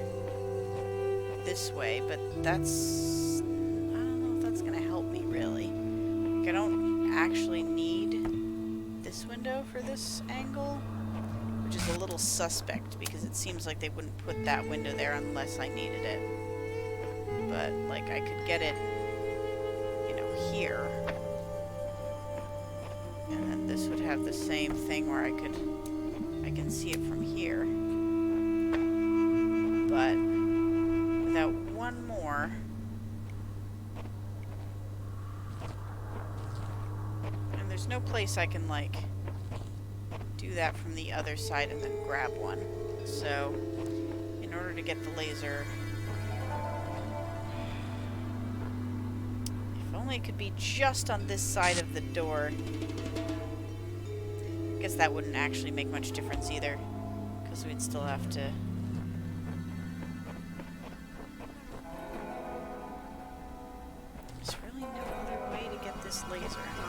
this way, but that's... I don't know if that's going to help me, really. Like, I don't actually need this window for this angle, which is a little suspect, because it seems like they wouldn't put that window there unless I needed it. But, like, I could get it, you know, here. And then this would have the same thing where I can see it from here. But without one more, and there's no place I can like do that from the other side and then grab one. So in order to get the laser, if only it could be just on this side of the door. I guess that wouldn't actually make much difference either, because we'd still have to... There's really no other way to get this laser, huh?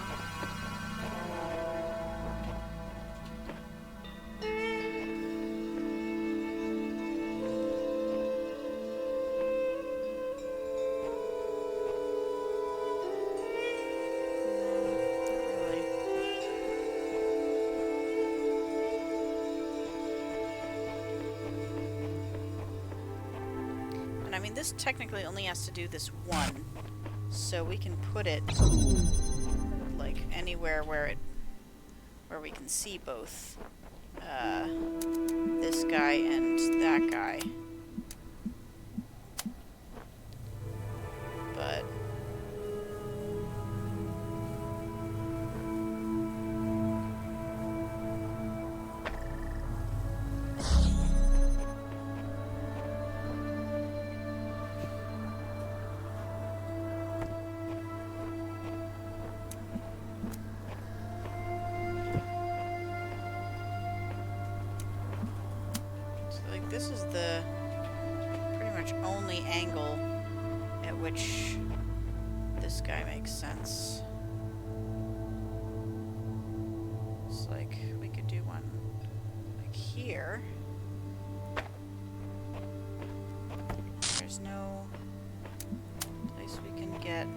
I mean, this technically only has to do this one, so we can put it like anywhere where we can see both this guy and that guy. But this is the pretty much only angle at which this guy makes sense. It's like we could do one like here. There's no place we can get.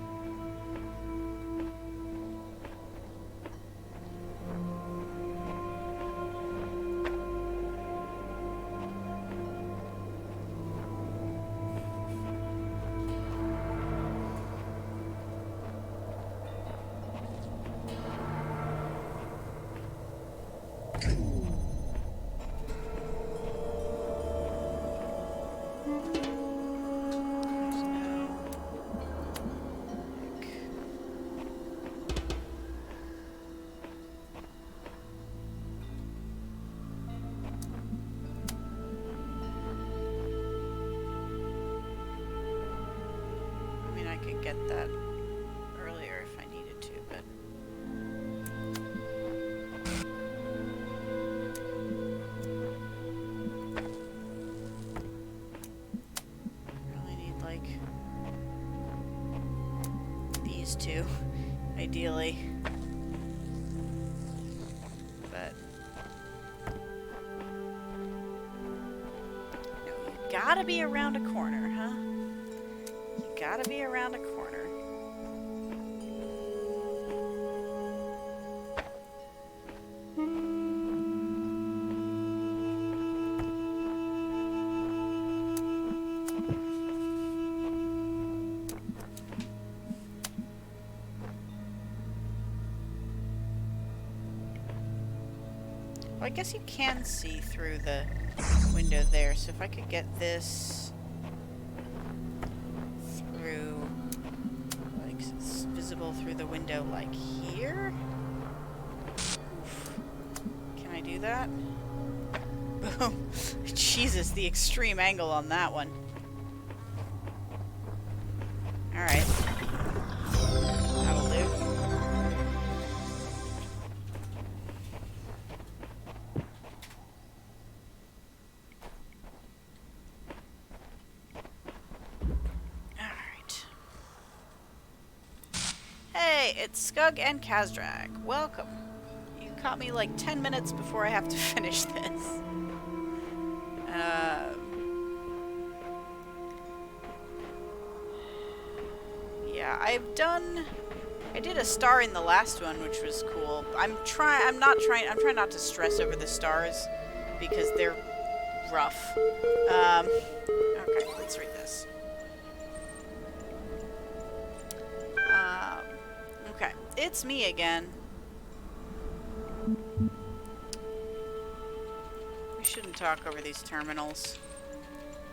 Get that early these two, ideally. But no, you gotta be around a corner, huh? You gotta be around a corner. Well, I guess you can see through the window there, so if I could get this through, like, it's visible through the window, like here? Oof. Can I do that? Boom. Jesus, the extreme angle on that one. Alright. That'll do. It's Skug and Kazdrag. Welcome. You caught me like 10 minutes before I have to finish this. Yeah, I did a star in the last one, which was cool. I'm trying not to stress over the stars because they're rough. Okay, let's read this. Okay, it's me again. We shouldn't talk over these terminals.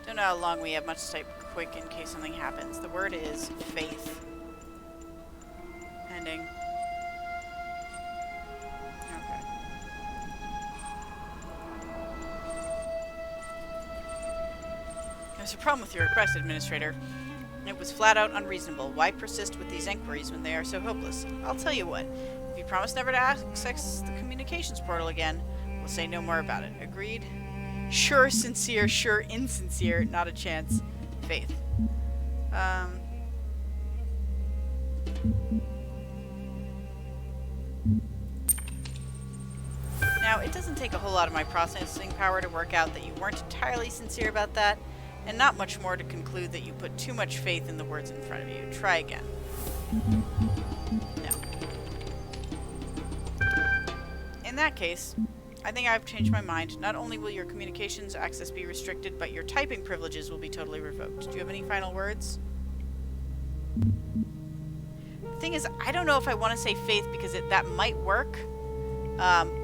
Don't know how long we have, much to type quick in case something happens. The word is faith. Pending. Okay. There's a problem with your request, Administrator. It was flat out unreasonable. Why persist with these inquiries when they are so hopeless? I'll tell you what. If you promise never to access the communications portal again, we'll say no more about it. Agreed? Sure sincere, sure insincere, not a chance. Faith. Now, it doesn't take a whole lot of my processing power to work out that you weren't entirely sincere about that, and not much more to conclude that you put too much faith in the words in front of you. Try again. No. In that case, I think I've changed my mind. Not only will your communications access be restricted, but your typing privileges will be totally revoked. Do you have any final words? The thing is, I don't know if I want to say faith because that might work,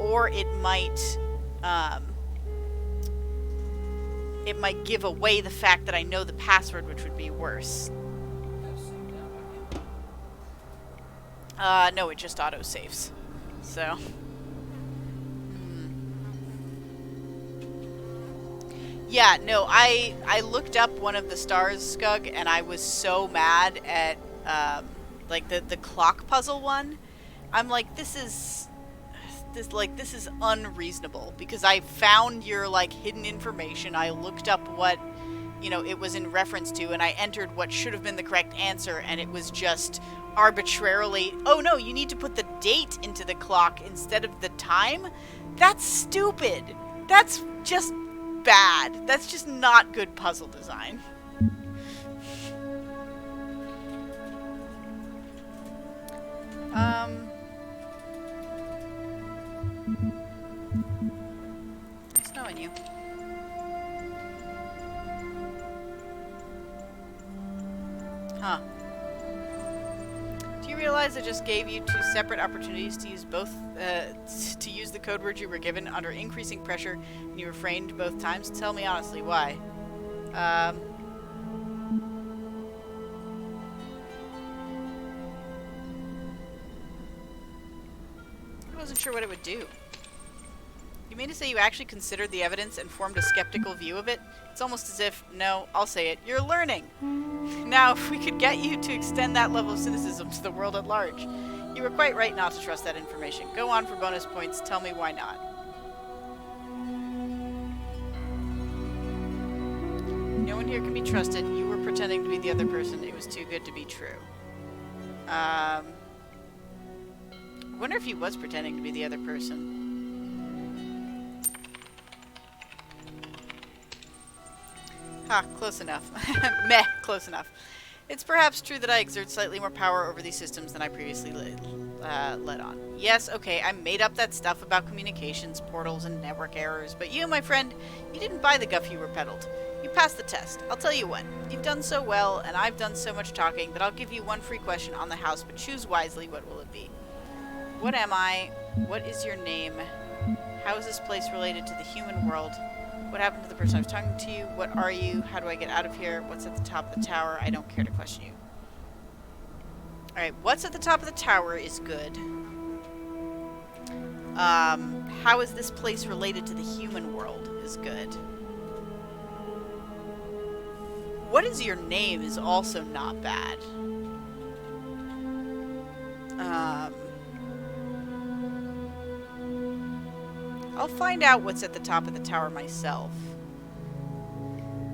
or it might give away the fact that I know the password, which would be worse. No, it just auto-saves. So. Yeah, no, I looked up one of the stars, Skug, and I was so mad at, like, the clock puzzle one. I'm like, this is unreasonable, because I found your, like, hidden information. I looked up what, it was in reference to, and I entered what should have been the correct answer, and it was just arbitrarily, oh no, you need to put the date into the clock instead of the time? That's stupid. That's just bad. That's just not good puzzle design. Nice knowing you. Huh. Do you realize I just gave you 2 separate opportunities to use both, to use the code word you were given under increasing pressure, and you refrained both times? Tell me honestly, why? I wasn't sure what it would do. You mean to say you actually considered the evidence and formed a skeptical view of it? It's almost as if, no, I'll say it, you're learning. Now, if we could get you to extend that level of cynicism to the world at large. You were quite right not to trust that information. Go on for bonus points. Tell me why not. No one here can be trusted. You were pretending to be the other person. It was too good to be true. Wonder if he was pretending to be the other person. Ha, close enough. Meh, close enough. It's perhaps true that I exert slightly more power over these systems than I previously let on. Yes, okay, I made up that stuff about communications, portals, and network errors, but you, my friend, you didn't buy the guff you were peddled. You passed the test. I'll tell you what, you've done so well, and I've done so much talking, that I'll give you one free question on the house, but choose wisely. What will it be? What am I? What is your name? How is this place related to the human world? What happened to the person I was talking to you? What are you? How do I get out of here? What's at the top of the tower? I don't care to question you. Alright, what's at the top of the tower is good. How is this place related to the human world is good. What is your name is also not bad. I'll find out what's at the top of the tower myself.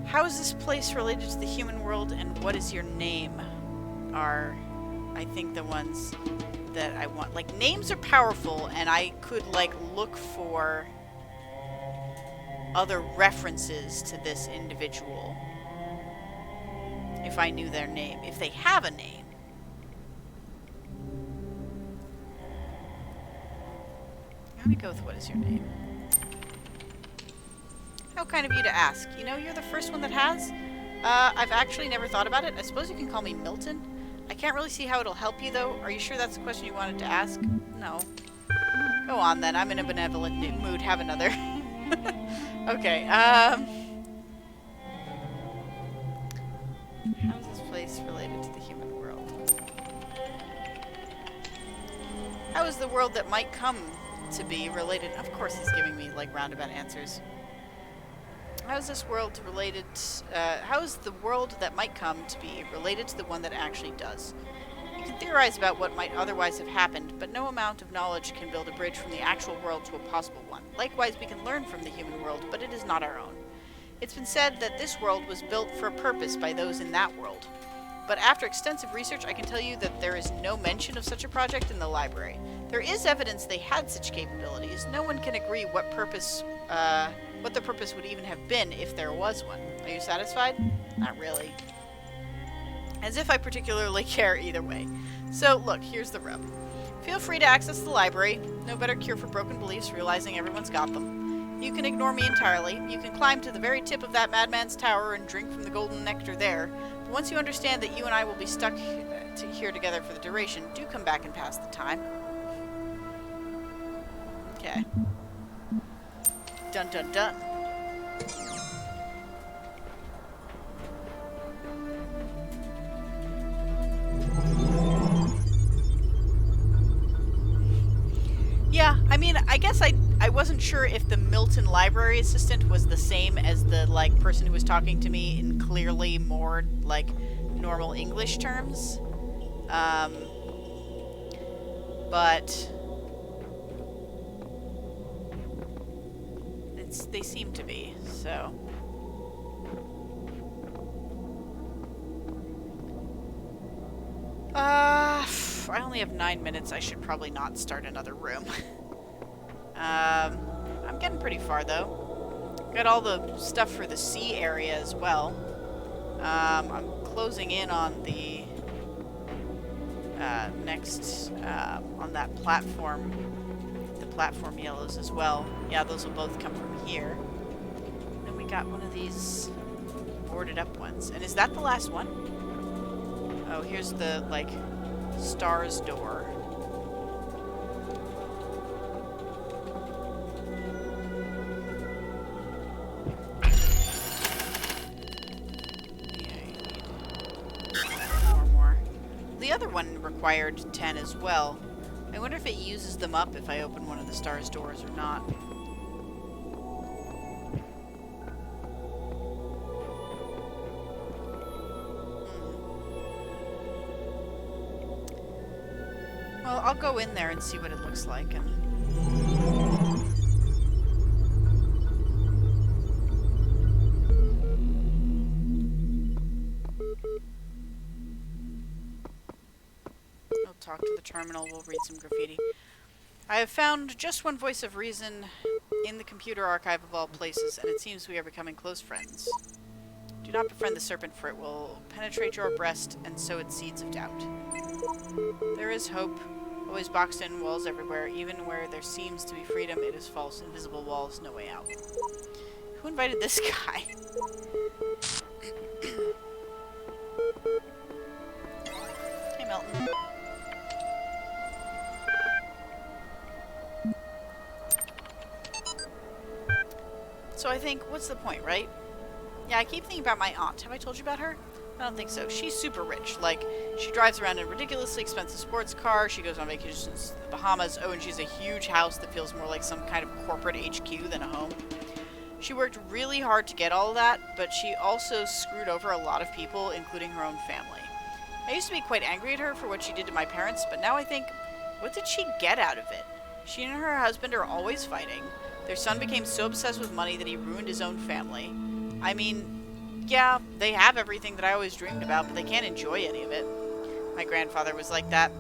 How is this place related to the human world, and what is your name? Are, I think, the ones that I want. Like, names are powerful, and I could, like, look for other references to this individual if I knew their name. If they have a name. I'm gonna go with what is your name. How kind of you to ask. You know, you're the first one that has. I've actually never thought about it. I suppose you can call me Milton. I can't really see how it'll help you, though. Are you sure that's the question you wanted to ask? No. Go on, then. I'm in a benevolent mood. Have another. Okay, How is this place related to the human world? How is the world that might come to be related? Of course he's giving me, like, roundabout answers. How is this world related, how is the world that might come to be related to the one that actually does? You can theorize about what might otherwise have happened, but no amount of knowledge can build a bridge from the actual world to a possible one. Likewise, we can learn from the human world, but it is not our own. It's been said that this world was built for a purpose by those in that world. But after extensive research, I can tell you that there is no mention of such a project in the library. There is evidence they had such capabilities. No one can agree what the purpose would even have been if there was one. Are you satisfied? Not really. As if I particularly care either way. So, look, here's the rub. Feel free to access the library. No better cure for broken beliefs, realizing everyone's got them. You can ignore me entirely. You can climb to the very tip of that madman's tower and drink from the golden nectar there. But once you understand that you and I will be stuck here together for the duration, do come back and pass the time. Okay. Dun dun dun. Yeah, I mean, I guess I wasn't sure if the Milton library assistant was the same as the, like, person who was talking to me in clearly more, like, normal English terms. But they seem to be, so. I only have 9 minutes. I should probably not start another room. I'm getting pretty far, though. Got all the stuff for the sea area as well. I'm closing in on the next, on that platform. The platform yellows as well. Yeah, those will both come from here. Then we got one of these boarded up ones. And is that the last one? Oh, here's the, like, stars door. The other one required 10 as well. I wonder if it uses them up if I open one of the stars doors or not. Well, I'll go in there and see what it looks like. And talk to the terminal, we'll read some graffiti. I have found just one voice of reason in the computer archive of all places, and it seems we are becoming close friends. Do not befriend the serpent, for it will penetrate your breast and sow its seeds of doubt. There is hope, always boxed in walls everywhere. Even where there seems to be freedom, it is false. Invisible walls, no way out. Who invited this guy? Hey, Milton. So I think, what's the point, right? Yeah, I keep thinking about my aunt. Have I told you about her? I don't think so. She's super rich. Like, she drives around in a ridiculously expensive sports car. She goes on vacations to the Bahamas. Oh, and she's a huge house that feels more like some kind of corporate HQ than a home. She worked really hard to get all of that, but she also screwed over a lot of people, including her own family. I used to be quite angry at her for what she did to my parents, but now I think, what did she get out of it? She and her husband are always fighting. Their son became so obsessed with money that he ruined his own family. I mean, yeah, they have everything that I always dreamed about, but they can't enjoy any of it. My grandfather was like that.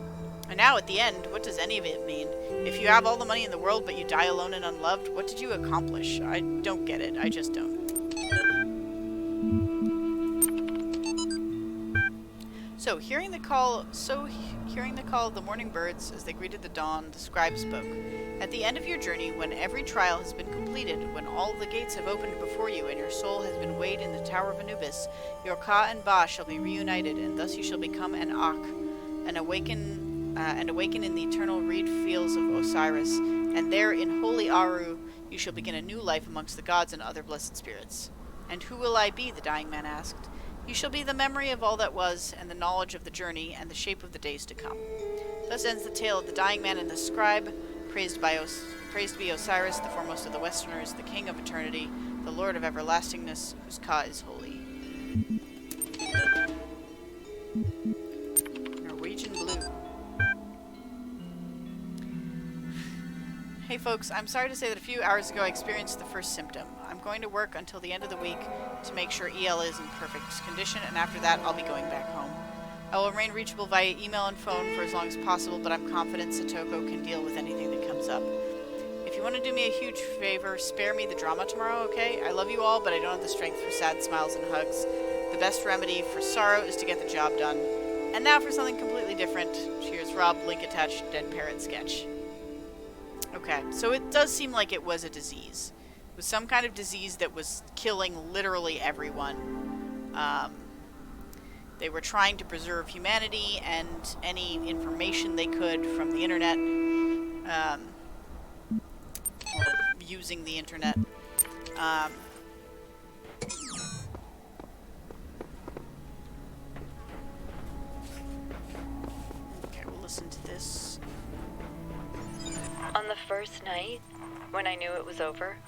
And now, at the end, what does any of it mean? If you have all the money in the world, but you die alone and unloved, what did you accomplish? I don't get it. I just don't. Hearing the call of the morning birds as they greeted the dawn, the scribe spoke. At the end of your journey, when every trial has been completed, when all the gates have opened before you, and your soul has been weighed in the Tower of Anubis, your Ka and Ba shall be reunited, and thus you shall become an Ak, and awaken in the eternal reed fields of Osiris, and there in holy Aru you shall begin a new life amongst the gods and other blessed spirits. And who will I be? The dying man asked. You shall be the memory of all that was, and the knowledge of the journey, and the shape of the days to come. Thus ends the tale of the dying man and the scribe, praised be Osiris, the foremost of the Westerners, the king of eternity, the lord of everlastingness, whose Ka is holy. Norwegian Blue. Hey folks, I'm sorry to say that a few hours ago I experienced the first symptom. I'm going to work until the end of the week to make sure EL is in perfect condition, and after that I'll be going back home. I will remain reachable via email and phone for as long as possible, but I'm confident Satoko can deal with anything that comes up. If you want to do me a huge favor, spare me the drama tomorrow, okay? I love you all, but I don't have the strength for sad smiles and hugs. The best remedy for sorrow is to get the job done. And now for something completely different. Cheers, Rob. Link attached. Dead parrot sketch. Okay, so it does seem like it was a disease. It was some kind of disease that was killing literally everyone. They were trying to preserve humanity and any information they could from the internet, or using the internet. Okay, we'll listen to this. On the first night, when I knew it was over,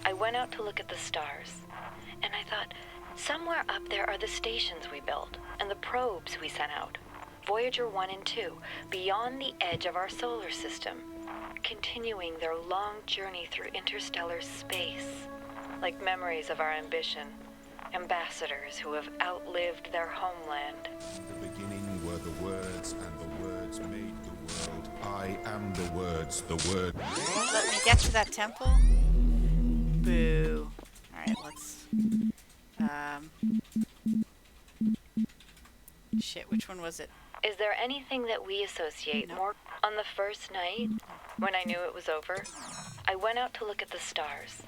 I went out to look at the stars, and I thought, somewhere up there are the stations we built, and the probes we sent out. Voyager 1 and 2, beyond the edge of our solar system, continuing their long journey through interstellar space, like memories of our ambition, ambassadors who have outlived their homeland. In the beginning were the words, and the words made the world. I am the words, the word. Let me get to that temple. Boo. Alright, let's... Shit, which one was it? Is there anything that we associate more? On the first night, when I knew it was over, I went out to look at the stars,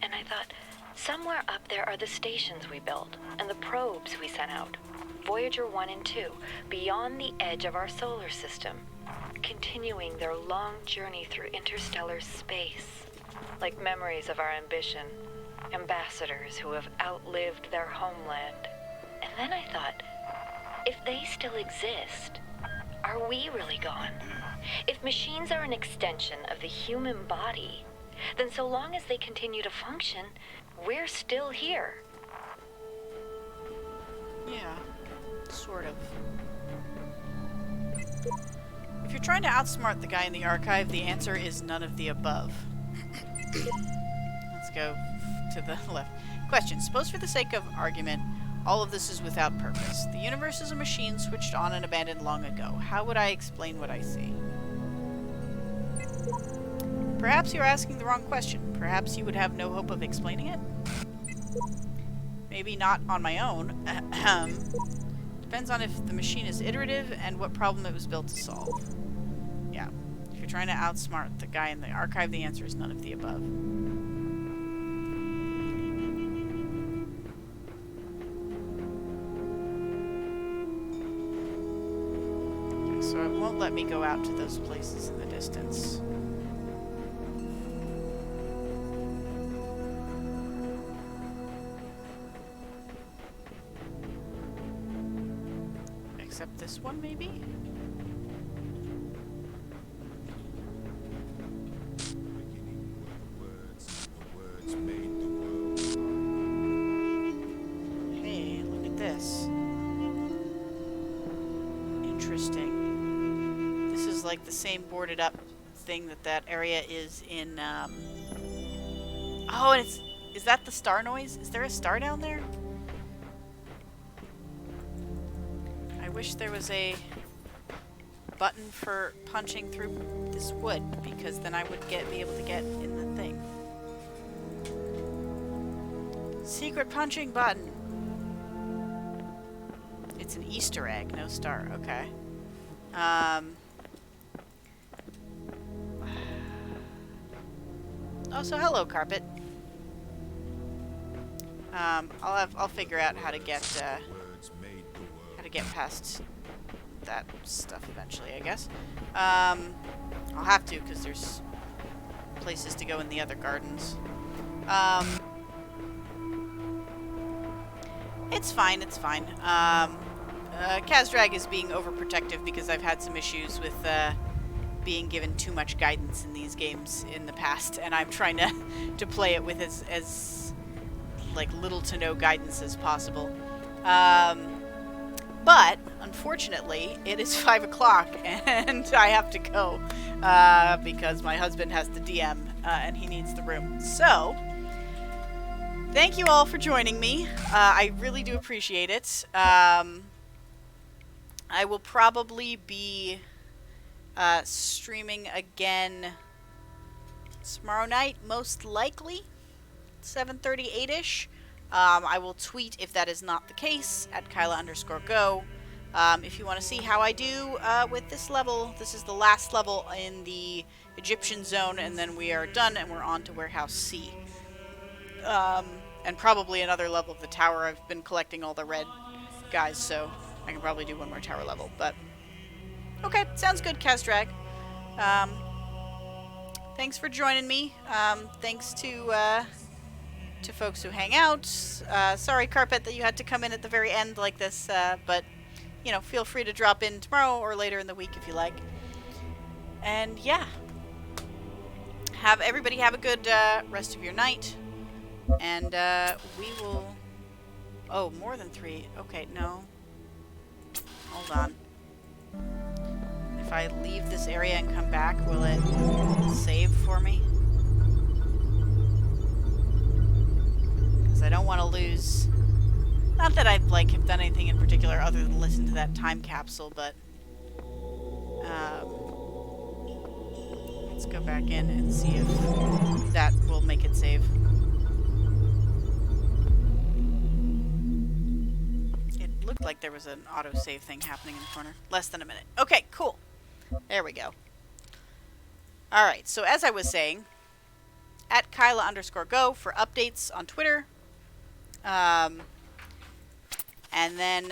and I thought, somewhere up there are the stations we built, and the probes we sent out. Voyager 1 and 2, beyond the edge of our solar system, continuing their long journey through interstellar space, like memories of our ambition, ambassadors who have outlived their homeland. And then I thought, if they still exist, are we really gone? If machines are an extension of the human body, then so long as they continue to function, we're still here. Yeah, sort of. If you're trying to outsmart the guy in the archive, the answer is none of the above. Let's go to the left. Question. Suppose for the sake of argument, All of this is without purpose. The universe is a machine switched on and abandoned long ago. How would I explain what I see? Perhaps you're asking the wrong question. Perhaps you would have no hope of explaining it? Maybe not on my own. Depends on if the machine is iterative and what problem it was built to solve. Yeah. If you're trying to outsmart the guy in the archive, the answer is none of the above. Okay, so it won't let me go out to those places in the distance. Except this one, maybe? Beginning were the words made the world. Hey, look at this. Interesting. This is like the same boarded up thing that area is in, Oh, and is that the star noise? Is there a star down there? I wish there was a button for punching through this wood, because then I would be able to get in the thing. Secret punching button. It's an Easter egg, no star. Okay. Oh, so hello, carpet. I'll figure out how to get past that stuff eventually, I guess. I'll have to, because there's places to go in the other gardens. It's fine, it's fine. Kagedtiger is being overprotective because I've had some issues with being given too much guidance in these games in the past, and I'm trying to play it with as like little to no guidance as possible. But unfortunately, it is 5 o'clock and I have to go because my husband has the DM and he needs the room. So, thank you all for joining me. I really do appreciate it. I will probably be streaming again tomorrow night, most likely, 7:38ish. I will tweet if that is not the case at Kyla_go. If you want to see how I do with this level, this is the last level in the Egyptian zone, and then we are done and we're on to Warehouse C. And probably another level of the tower. I've been collecting all the red guys, so I can probably do one more tower level. But okay, sounds good, Kagedtiger. Thanks for joining me. Thanks to folks who hang out. Sorry, Carpet, that you had to come in at the very end like this, but, you know, feel free to drop in tomorrow or later in the week if you like. And, yeah. Everybody have a good rest of your night. And, we will... Oh, more than 3. Okay, no. Hold on. If I leave this area and come back, will it save for me? I don't want to lose. Not that I've have done anything in particular other than listen to that time capsule, but let's go back in and see if that will make it save. It looked like there was an auto-save thing happening in the corner. Less than a minute. Okay, cool. There we go. Alright, so as I was saying, at Kyla_go for updates on Twitter. And then,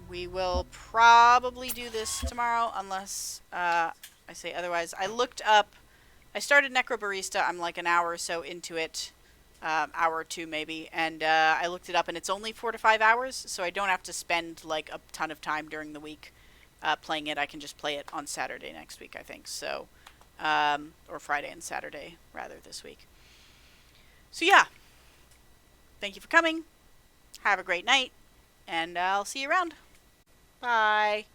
we will probably do this tomorrow, unless, I say otherwise. I looked up, I started Necrobarista, I'm like an hour or so into it, hour or two maybe, and, I looked it up, and it's only 4 to 5 hours, so I don't have to spend, like, a ton of time during the week, playing it. I can just play it on Saturday next week, I think, so, or Friday and Saturday, rather, this week. So yeah, thank you for coming, have a great night, and I'll see you around. Bye.